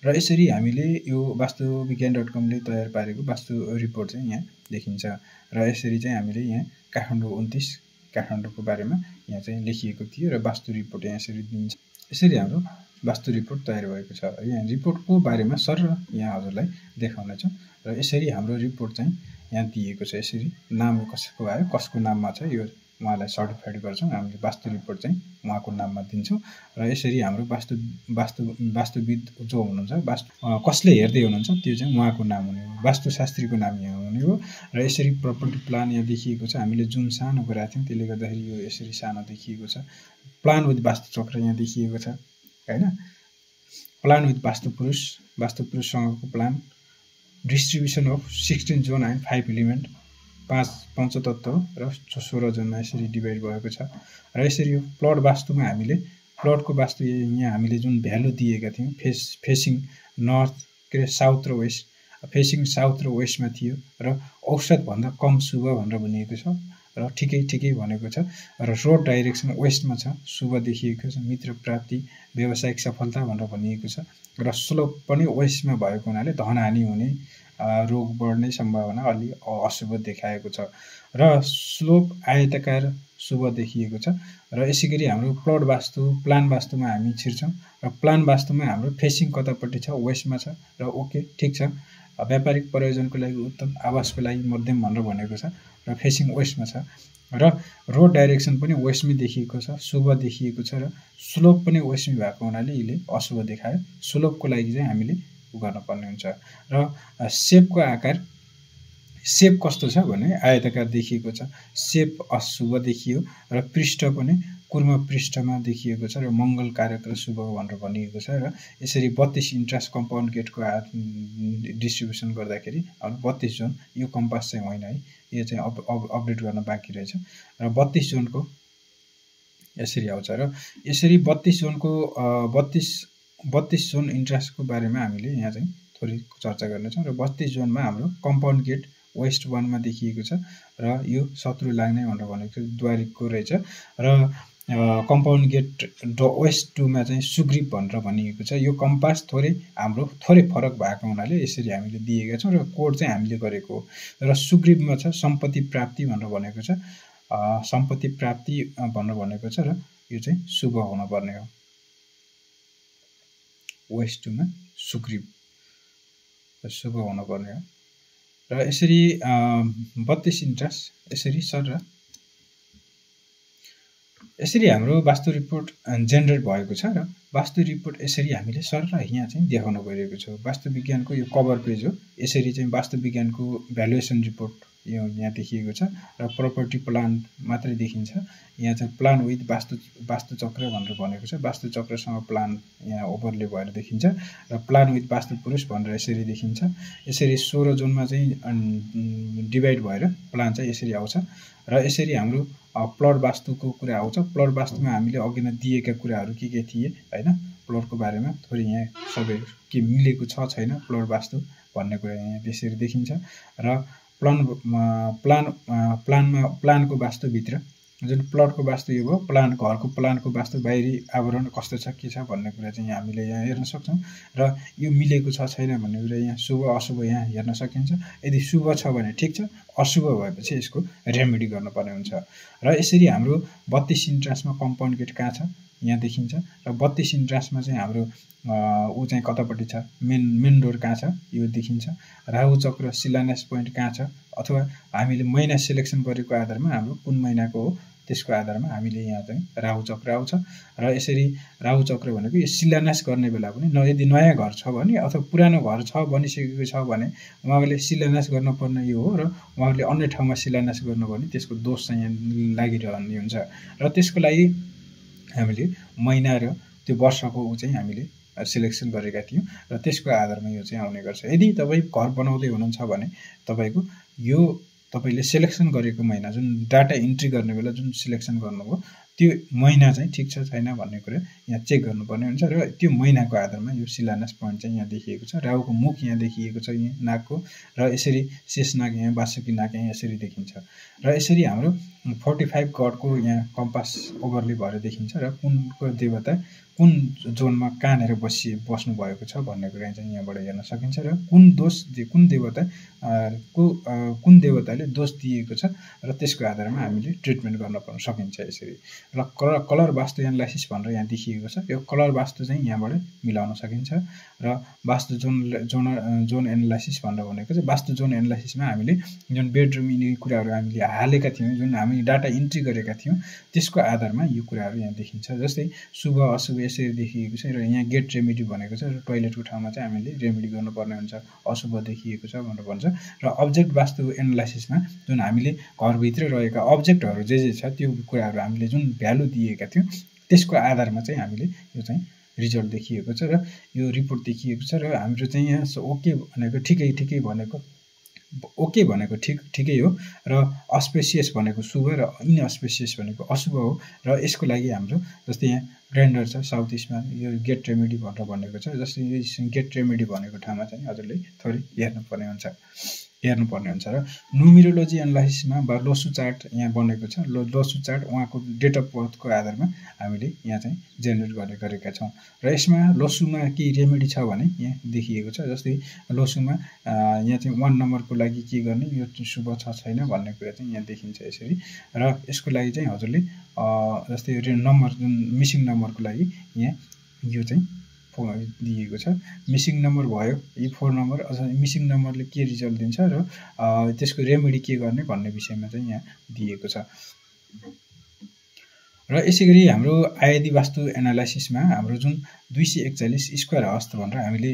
र यसरी हामीले यो वास्तुविज्ञान.com ले तयार पारेको वास्तु रिपोर्ट चाहिँ यहाँ देखिन्छ। र यसरी चाहिँ हामीले यहाँ काठमाडौँ 29 काठमाडौँको बारेमा यहाँ चाहिँ लेखिएको थियो र वास्तु रिपोर्ट यहाँ यसरी दिन्छ। यसरी हाम्रो वास्तु रिपोर्ट तयार भएको छ। यहाँ रिपोर्टको बारेमा सरर यहाँ हजुरलाई देखाउनेछु। र यसरी हाम्रो रिपोर्ट चाहिँ यहाँ दिएको छ। यसरी नाम कसको आयो, कसको नाममा छ, यो उहाँलाई सर्टिफाइड गर्छौँ हामीले। वास्तु रिपोर्ट चाहिँ उहाँको नाममा दिन्छौँ र यसरी हाम्रो वास्तुविद जो हुनुहुन्छ, कसले हेर्दै हुनुहुन्छ त्यो चाहिँ उहाँको नाम हुने हो, वास्तुशास्त्रीको नाम यहाँ हुने हो। र यसरी प्रपर्टी प्लान यहाँ देखिएको छ। हामीले जुन सानो गरेका थियौँ त्यसले गर्दाखेरि यो यसरी सानो देखिएको छ। प्लान विथ वास्तुचक्र यहाँ देखिएको छ हैन। प्लान विथ वास्तुपुरुषसँगको plan, distribution of 16 zone and 5 element, 5 पञ्चतत्व र 16 जोनमा यसरी डिभाइड भएको छ। र यसरी यो प्लट वास्तुमा हामीले प्लटको वास्तु यहाँ हामीले जुन भ्यालु दिएका थियौँ, फेसिङ नर्थ के अरे साउथ र वेस्ट, फेसिङ साउथ र वेस्टमा थियो र औसतभन्दा कम शुभ भनेर भनिएको छ र ठिकै भनेको छ। र रोड डाइरेक्सन वेस्टमा छ, शुभ देखिएको छ, मित्र प्राप्ति, व्यावसायिक सफलता भनेर भनिएको छ। र स्लोप पनि वेस्टमा भएको हुनाले धनहानि हुने, रोग बढ्ने सम्भावना अलि अशुभ देखाएको छ। र स्लोप आयताकार शुभ देखिएको छ। र यसैगरी हाम्रो प्लट वास्तु, प्लान वास्तुमा हामी छिर्छौँ र प्लान वास्तुमा हाम्रो फेसिङ कतापट्टि छ, वेस्टमा छ र ओके ठिक छ। व्यापारिक प्रयोजनको लागि उत्तम, आवासको लागि मध्यम भनेर भनेको छ र फेसिङ वेस्टमा छ। र रोड डाइरेक्सन पनि वेस्टमै देखिएको छ, शुभ देखिएको छ। र स्लोप पनि वेस्टमै भएको हुनाले यसले अशुभ देखायो। स्लोपको लागि चाहिँ हामीले गर्नुपर्ने हुन्छ। र सेपको आकार, सेप कस्तो छ भने आयताकार देखिएको छ, सेप अशुभ देखियो। र पृष्ठ पनि कुर्म पृष्ठमा देखिएको छ र मङ्गल कारक र शुभ भनेर भनिएको छ। र यसरी 32 इन्ट्रास कम्पाउन्ड गेटको डिस्ट्रिब्युसन गर्दाखेरि अब 32 जोन, यो कम्पास चाहिँ होइन है, यो चाहिँ अपडेट गर्न बाँकी रहेछ। र 32 जोनको यसरी आउँछ। र यसरी 32 जोनको 32 जोन इन्ट्रासको बारेमा हामीले यहाँ चाहिँ थोरै चर्चा गर्नेछौँ। र 32 जोनमा हाम्रो कम्पाउन्ड गेट वेस्ट 1 मा देखिएको छ र यो शत्रु लाग्ने भनेर भनेको द्वारिकको रहेछ। र कम्पाउन्ड गेट वेस्ट 2 मा चाहिँ सुग्रीव भनेर भनिएको छ। यो कम्पास हाम्रो थोरै फरक भएको हुनाले यसरी हामीले दिएका छौँ र कोड चाहिँ हामीले गरेको हो। र सुग्रीवमा छ सम्पत्ति प्राप्ति भनेर भनेको छ, सम्पत्ति प्राप्ति भनेर भनेको छ। र यो चाहिँ शुभ हुनुपर्ने हो। वेस्ट 2 मा सुग्रीव शुभ हुनुपर्ने हो। र यसरी 32 इन्ट्रास यसरी सर र यसरी हाम्रो वास्तु रिपोर्ट जेनेरेट भएको छ। र वास्तु रिपोर्ट यसरी हामीले सर र यहाँ चाहिँ देखाउन गइरहेको छ। वास्तु विज्ञानको यो कभर पेज हो। यसरी चाहिँ वास्तु विज्ञानको भ्यालुएसन रिपोर्ट यो यहाँ देखिएको छ र प्रपर्टी प्लान मात्रै देखिन्छ। यहाँ चाहिँ प्लान विथ वास्तुचक्र भनेर भनेको छ। वास्तुचक्रसँग प्लान यहाँ ओभरले भएर देखिन्छ र प्लान विथ वास्तुपुरुष भनेर यसरी देखिन्छ। यसरी 16 जोनमा चाहिँ डिभाइड भएर प्लान चाहिँ यसरी आउँछ। र यसरी हाम्रो प्लट वास्तुको कुरा आउँछ। प्लट वास्तुमा हामीले अघि नै दिएका कुराहरू के थिए हैन, प्लटको बारेमा थोरै यहाँ सबै के मिलेको छ छैन प्लट वास्तु भन्ने कुरा यहाँ त्यसरी देखिन्छ। र प्लानको वास्तुभित्र जुन प्लटको वास्तु यो भयो, घरको प्लानको वास्तु बाहिरी आवरण कस्तो छ के छ भन्ने कुरा चाहिँ हामीले यहाँ हेर्न सक्छौँ। र यो मिलेको छ छैन भन्ने कुरा यहाँ शुभ अशुभ यहाँ हेर्न सकिन्छ। यदि शुभ छ भने ठिक छ, अशुभ भएपछि यसको रेमेडी गर्नुपर्ने हुन्छ। र यसरी हाम्रो 32 इन्ट्रासमा कम्पाउन्ड गेट कहाँ छ यहाँ देखिन्छ। र 32 इन्ट्रासमा चाहिँ हाम्रो ऊ चाहिँ कतापट्टि छ, मेन डोर कहाँ छ यो देखिन्छ। राहु चक्र शिलान्यास पोइन्ट कहाँ छ, अथवा हामीले महिना सिलेक्सन गरेको आधारमा हाम्रो कुन महिनाको हो त्यसको आधारमा हामीले यहाँ चाहिँ राहु चक्र आउँछ। र यसरी राहु चक्र भनेको यो शिलान्यास गर्ने बेला पनि यदि नयाँ घर छ भने अथवा पुरानो घर छ बनिसकेको छ भने उहाँहरूले शिलान्यास गर्नुपर्ने यो हो। र उहाँहरूले अन्य ठाउँमा शिलान्यास गर्नुपर्ने त्यसको दोष चाहिँ यहाँ लागिरहने हुन्छ। र त्यसको लागि हामीले महिना र त्यो वर्षको चाहिँ हामीले सिलेक्सन गरेका थियौँ र त्यसको आधारमा यो चाहिँ आउने गर्छ। यदि तपाईँ घर बनाउँदै हुनुहुन्छ भने तपाईँको यो तपाईले सिलेक्सन गरेको महिना जुन डाटा इन्ट्री गर्ने बेला जुन सिलेक्सन गर्नुभयो त्यो महिना चाहिँ ठिक छ छैन भन्ने कुरा यहाँ चेक गर्नुपर्ने हुन्छ। र त्यो महिनाको आधारमा यो शिलान्यास पोइन्ट चाहिँ यहाँ देखिएको छ। राहुको मुख यहाँ देखिएको छ यहाँ नागको, र यसरी शेषनाग यहाँ वासुकी नाग यहाँ यसरी देखिन्छ। र यसरी हाम्रो 45 गडको यहाँ कम्पास ओभरले भएर देखिन्छ। र कुनको देवता कुन जोनमा कहाँनिर बस्नु भएको छ भन्ने कुरा चाहिँ यहाँबाट हेर्न सकिन्छ। र कुन देवताले दोष दिएको छ र त्यसको आधारमा हामीले ट्रिटमेन्ट गर्न सकिन्छ यसरी। र कलर वास्तु एनालाइसिस भनेर यहाँ देखिएको छ। यो कलर वास्तु चाहिँ यहाँबाट मिलाउन सकिन्छ र वास्तु जोन एनालाइसिस भनेर भनेको चाहिँ वास्तु जोन एनालाइसिसमा हामीले जुन बेडरुम यिनी कुराहरू हामीले हालेका थियौँ, जुन हामी डाटा इन्ट्री गरेका थियौँ, त्यसको आधारमा यो कुराहरू यहाँ देखिन्छ। जस्तै शुभ अशुभ यसरी देखिएको छ र यहाँ गेट रेमेडी भनेको छ र टोयलेटको ठाउँमा चाहिँ हामीले रेमेडी गर्नुपर्ने हुन्छ, अशुभ देखिएको छ भनेर भन्छ। र अब्जेक्ट वास्तु एनालाइसिसमा जुन हामीले घरभित्र रहेका अब्जेक्टहरू जे छ त्यो कुराहरू हामीले जुन भ्यालु दिएका थियौँ त्यसको आधारमा चाहिँ हामीले यो चाहिँ रिजल्ट देखिएको छ र यो रिपोर्ट देखिएको छ। र हाम्रो चाहिँ यहाँ ओके भनेको ठिकै भनेको ओके भनेको ठिकै हो र अस्पेसियस भनेको शुभ र इनअस्पेसियस भनेको अशुभ हो। र यसको लागि हाम्रो जस्तै यहाँ ग्राइन्डर छ साउथ इस्टमा, यो गेट रेमेडी भनेर भनेको छ। जस्तै यो गेट रेमेडी भनेको ठाउँमा चाहिँ हजुरले थोरै हेर्नुपर्ने हुन्छ र न्युमेरोलोजी एनालाइसिसमा वा लोसु चार्ट यहाँ बनेको छ। लोसु चार्ट उहाँको डेट अफ बर्थको आधारमा हामीले यहाँ चाहिँ जेनेरेट गरेका छौँ र यसमा लोसुमा के रेमेडी छ भने यहाँ देखिएको छ। जस्तै लोसुमा यहाँ चाहिँ 1 नम्बरको लागि के गर्ने, यो शुभ छ छैन भन्ने कुरा चाहिँ यहाँ देखिन्छ यसरी। र यसको लागि चाहिँ हजुरले जस्तै नम्बर जुन मिसिङ नम्बरको लागि यहाँ यो चाहिँ दिएको छ। मिसिङ नम्बर भयो यी 4 नम्बर अथवा मिसिङ नम्बरले के रिजल्ट दिन्छ र त्यसको रेमेडी के गर्ने भन्ने विषयमा चाहिँ यहाँ दिएको छ। र यसैगरी हाम्रो आयादी वास्तु एनालाइसिसमा हाम्रो जुन 241 स्क्वायर हस्त भनेर हामीले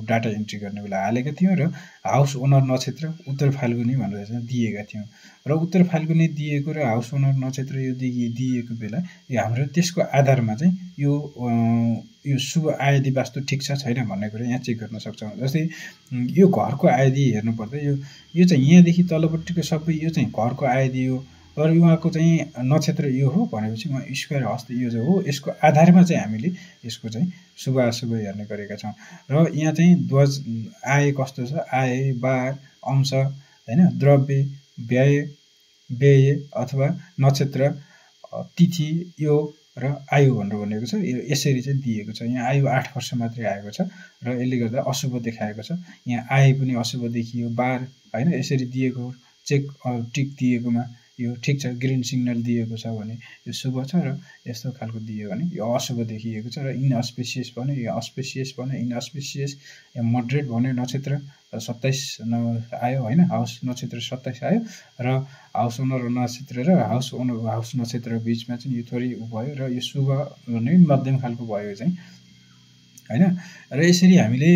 डाटा इन्ट्री गर्ने बेला हालेका थियौँ र हाउस ओनर नक्षत्र उत्तर फाल्गुनी भनेर चाहिँ दिएका थियौँ र उत्तर फाल्गुनी दिएको र हाउस ओनर नक्षत्र यो दिएको बेला यो हाम्रो त्यसको आधारमा चाहिँ यो शुभ आयादी वास्तु ठिक छ छैन भन्ने कुरा यहाँ चेक गर्न सक्छौँ। जस्तै यो घरको आयादी हेर्नुपर्दा यो चाहिँ यहाँदेखि तलपट्टिको सबै यो चाहिँ घरको आयादी हो, तर उहाँको चाहिँ नक्षत्र यो हो भनेपछि उहाँ स्क्वायर हस्त यो जो हो यसको आधारमा चाहिँ हामीले यसको चाहिँ शुभ अशुभ हेर्ने गरेका छौँ। र यहाँ चाहिँ ध्वज आय कस्तो छ, आय बार अंश हैन, द्रव्य व्यय अथवा नक्षत्र तिथि यो र आयु भनेर भनेको छ। यो यसरी चाहिँ दिएको छ। यहाँ आयु 8 वर्ष मात्रै आएको छ र यसले गर्दा अशुभ देखाएको छ। यहाँ आय पनि अशुभ देखियो, बार हैन यसरी दिएको चेक टिक दिएकोमा यो ठिक छ, ग्रीन सिग्नल दिएको छ भने यो शुभ छ र यस्तो खालको दियो भने यो अशुभ देखिएको छ। र इनअस्पेसियस भने यो अस्पेसियस भने इनअस्पेसियस, यहाँ मोडरेट भने नक्षत्र 27 आयो हैन, हाउस नक्षत्र 27 आयो र हाउस ओनर नक्षत्र र हाउस नक्षत्र बीचमा चाहिँ यो थोरै भयो र यो शुभ भने मध्यम खालको भयो चाहिँ हैन। र यसरी हामीले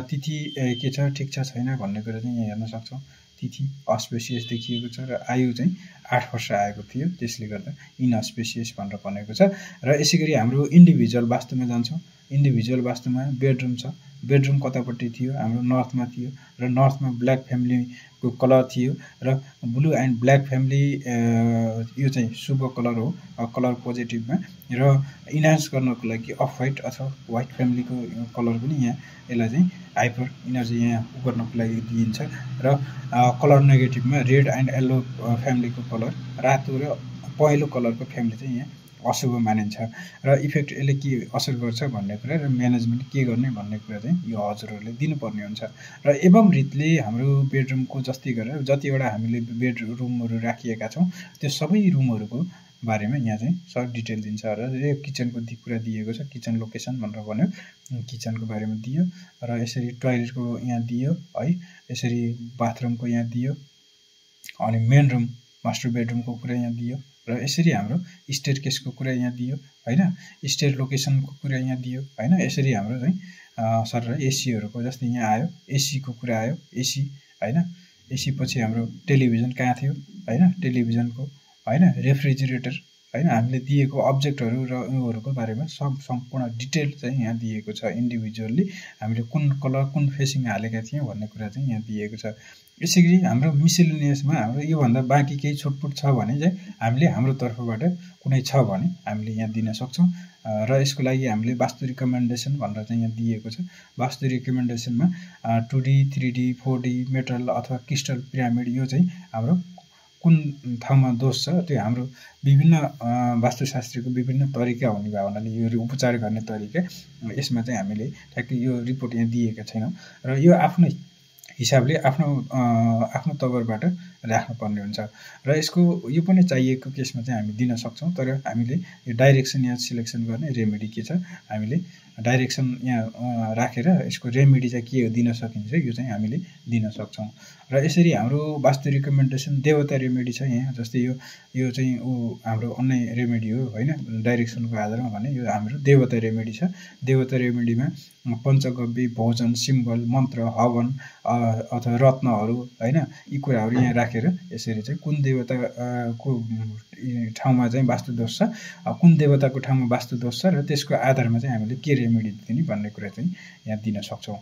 तिथि के छ ठिक छ छैन भन्ने कुरा चाहिँ यहाँ हेर्न सक्छौँ। तिथि अस्पेसियस देखिएको छ र आयु चाहिँ 8 वर्ष आएको थियो, त्यसले गर्दा इनअस्पेसियस भनेर भनेको छ। र यसैगरी हाम्रो इन्डिभिजुअल वास्तुमा जान्छौँ। इन्डिभिजुअल वास्तुमा बेडरुम छ, बेडरुम कतापट्टि थियो, हाम्रो नर्थमा थियो र नर्थमा ब्ल्याक फ्यामिलीको कलर थियो र ब्लू एन्ड ब्ल्याक फ्यामिली यो चाहिँ शुभ कलर हो, कलर पोजिटिभमा। र इन्हान्स गर्नको लागि अफ व्हाइट अथवा व्हाइट फ्यामिलीको कलर पनि यहाँ यसलाई चाहिँ हाइपर इनर्जी यहाँ गर्नको लागि दिइन्छ। र कलर नेगेटिभमा रेड एन्ड येल्लो फ्यामिलीको कलर, रातो र पहेँलो कलरको फ्यामिली चाहिँ यहाँ अशुभ मानिन्छ। र इफेक्ट यसले के असर गर्छ भन्ने कुरा र म्यानेजमेन्ट के गर्ने भन्ने कुरा चाहिँ यो हजुरहरूले दिनुपर्ने हुन्छ। र एवं रीतिले हाम्रो बेडरुमको जति गरेर जतिवटा हामीले बेडरुमहरू राखिएका छौँ त्यो सबै रुमहरूको बारेमा यहाँ चाहिँ सर्ट डिटेल दिन्छ। र यो किचनको कुरा दिएको छ, किचन लोकेसन भनेर भन्यो, किचनको बारेमा दियो र यसरी टोयलेटको यहाँ दियो है, यसरी बाथरुमको यहाँ दियो, अनि मेन रुम मास्टर बेडरुमको कुरा यहाँ दियो र यसरी हाम्रो स्टेयर केसको कुरा यहाँ दियो हैन, स्टेयर लोकेसनको कुरा यहाँ दियो हैन। यसरी हाम्रो चाहिँ सर एसीहरूको जस्तै यहाँ आयो, एसीको कुरा आयो, एसी हैन, एसी पछि हाम्रो टेलिभिजन कहाँ थियो हैन, टेलिभिजनको हैन, रेफ्रिजरेटर हैन, हामीले दिएको अब्जेक्टहरू र उनीहरूको बारेमा सम्पूर्ण डिटेल चाहिँ यहाँ दिएको छ। इन्डिभिजुअली हामीले कुन कलर कुन फेसिङ हालेका थियौँ भन्ने कुरा चाहिँ यहाँ दिएको छ। यसैगरी हाम्रो मिसेलिनियसमा हाम्रो योभन्दा बाँकी केही छुटपुट छ भने चाहिँ हामीले हाम्रो तर्फबाट कुनै छ भने हामीले यहाँ दिन सक्छौँ। र यसको लागि हामीले वास्तु रिकमेन्डेसन भनेर चाहिँ यहाँ दिएको छ। वास्तु रिकमेन्डेसनमा 2D 3D 4D मेटल अथवा क्रिस्टल पिरामिड यो चाहिँ हाम्रो कुन ठाउँमा दोष छ त्यो हाम्रो विभिन्न वास्तुशास्त्रीको विभिन्न तरिका हुने भए हुनाले यो उपचार गर्ने तरिका यसमा चाहिँ हामीले ठ्याक्कै यो रिपोर्ट यहाँ दिएका छैनौँ। र यो आफ्नै हिसाबले आफ्नो तवरबाट राख्नुपर्ने हुन्छ र यसको यो पनि चाहिएको केसमा चाहिँ हामी दिन सक्छौँ। तर हामीले यो डाइरेक्सन यहाँ सिलेक्सन गर्ने, रेमेडी के छ हामीले डाइरेक्सन यहाँ राखेर यसको रेमेडी चाहिँ के दिन सकिन्छ यो चाहिँ हामीले दिन सक्छौँ। र यसरी हाम्रो वास्तु रिकमेन्डेसन देवता रेमेडी छ यहाँ, जस्तै यो चाहिँ हाम्रो अन्य रेमेडी हो होइन, डाइरेक्सनको आधारमा भने यो हाम्रो देवता रेमेडी छ। देवता रेमेडीमा पञ्चगव्य, भोजन, सिम्बल, मन्त्र, हवन अथवा रत्नहरू होइन यी कुराहरू यहाँ राखेर यसरी चाहिँ कुन देवताको ठाउँमा चाहिँ वास्तु दोष छ, कुन देवताको ठाउँमा वास्तु दोष छ र त्यसको आधारमा चाहिँ हामीले के रेमेडी दिने भन्ने कुरा चाहिँ यहाँ दिन सक्छौँ।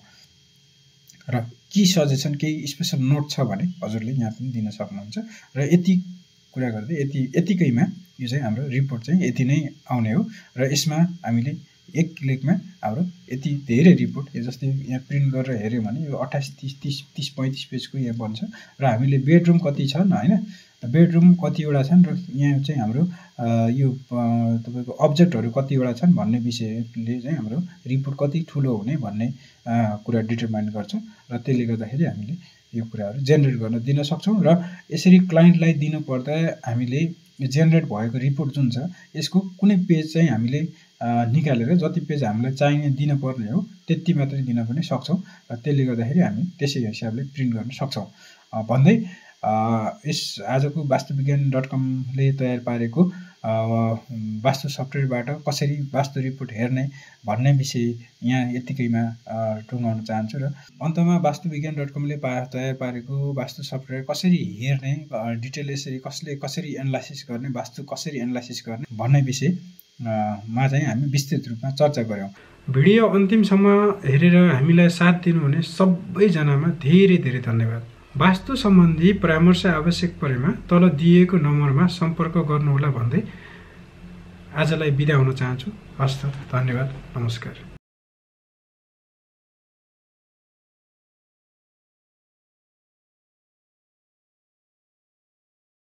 र के सजेसन केही स्पेसल नोट छ भने हजुरले यहाँ पनि दिन सक्नुहुन्छ। र यति कुरा गर्दै यतिकैमा यो चाहिँ हाम्रो रिपोर्ट चाहिँ यति नै आउने हो। र यसमा हामीले एक क्लिकमा हाम्रो यति धेरै रिपोर्ट जस्तै यहाँ प्रिन्ट गरेर हेऱ्यौँ भने यो 28, 30, 35 पेजको यहाँ बन्छ। र हामीले बेडरुम कति छन् होइन, बेडरुम कतिवटा छन् र यहाँ चाहिँ हाम्रो यो तपाईँको अब्जेक्टहरू कतिवटा छन् भन्ने विषयले चाहिँ हाम्रो रिपोर्ट कति ठुलो हुने भन्ने कुरा डिटरमाइन गर्छ। र त्यसले गर्दाखेरि हामीले यो कुराहरू जेनेरेट गर्न दिन सक्छौँ। र यसरी क्लाइन्टलाई दिनुपर्दा हामीले जेनेरेट भएको रिपोर्ट जुन छ यसको कुनै पेज चाहिँ हामीले निकालेर जति पेज हामीलाई चाहिने दिनुपर्ने हो त्यति मात्रै दिन पनि सक्छौँ। र त्यसले गर्दाखेरि हामी त्यसै हिसाबले प्रिन्ट गर्न सक्छौँ भन्दै यस आजको वास्तुविज्ञान.com ले तयार पारेको वास्तु सफ्टवेयरबाट कसरी वास्तु रिपोर्ट हेर्ने भन्ने विषय यहाँ यतिकैमा टुङ्गाउन चाहन्छु। र अन्तमा वास्तुविज्ञान.com ले तयार पारेको वास्तु सफ्टवेयर कसरी हेर्ने, डिटेल यसरी कसरी एनालाइसिस गर्ने, वास्तु कसरी एनालाइसिस गर्ने भन्ने विषयमा चाहिँ हामी विस्तृत रूपमा चर्चा गऱ्यौँ। भिडियो अन्तिमसम्म हेरेर हामीलाई साथ दिनुहुने सबैजनामा धेरै धेरै धन्यवाद। वास्तु सम्बन्धी परामर्श आवश्यक परेमा तल दिएको नम्बरमा सम्पर्क गर्नुहोला भन्दै आजलाई बिदा हुन चाहन्छु। हस्त, धन्यवाद, नमस्कार।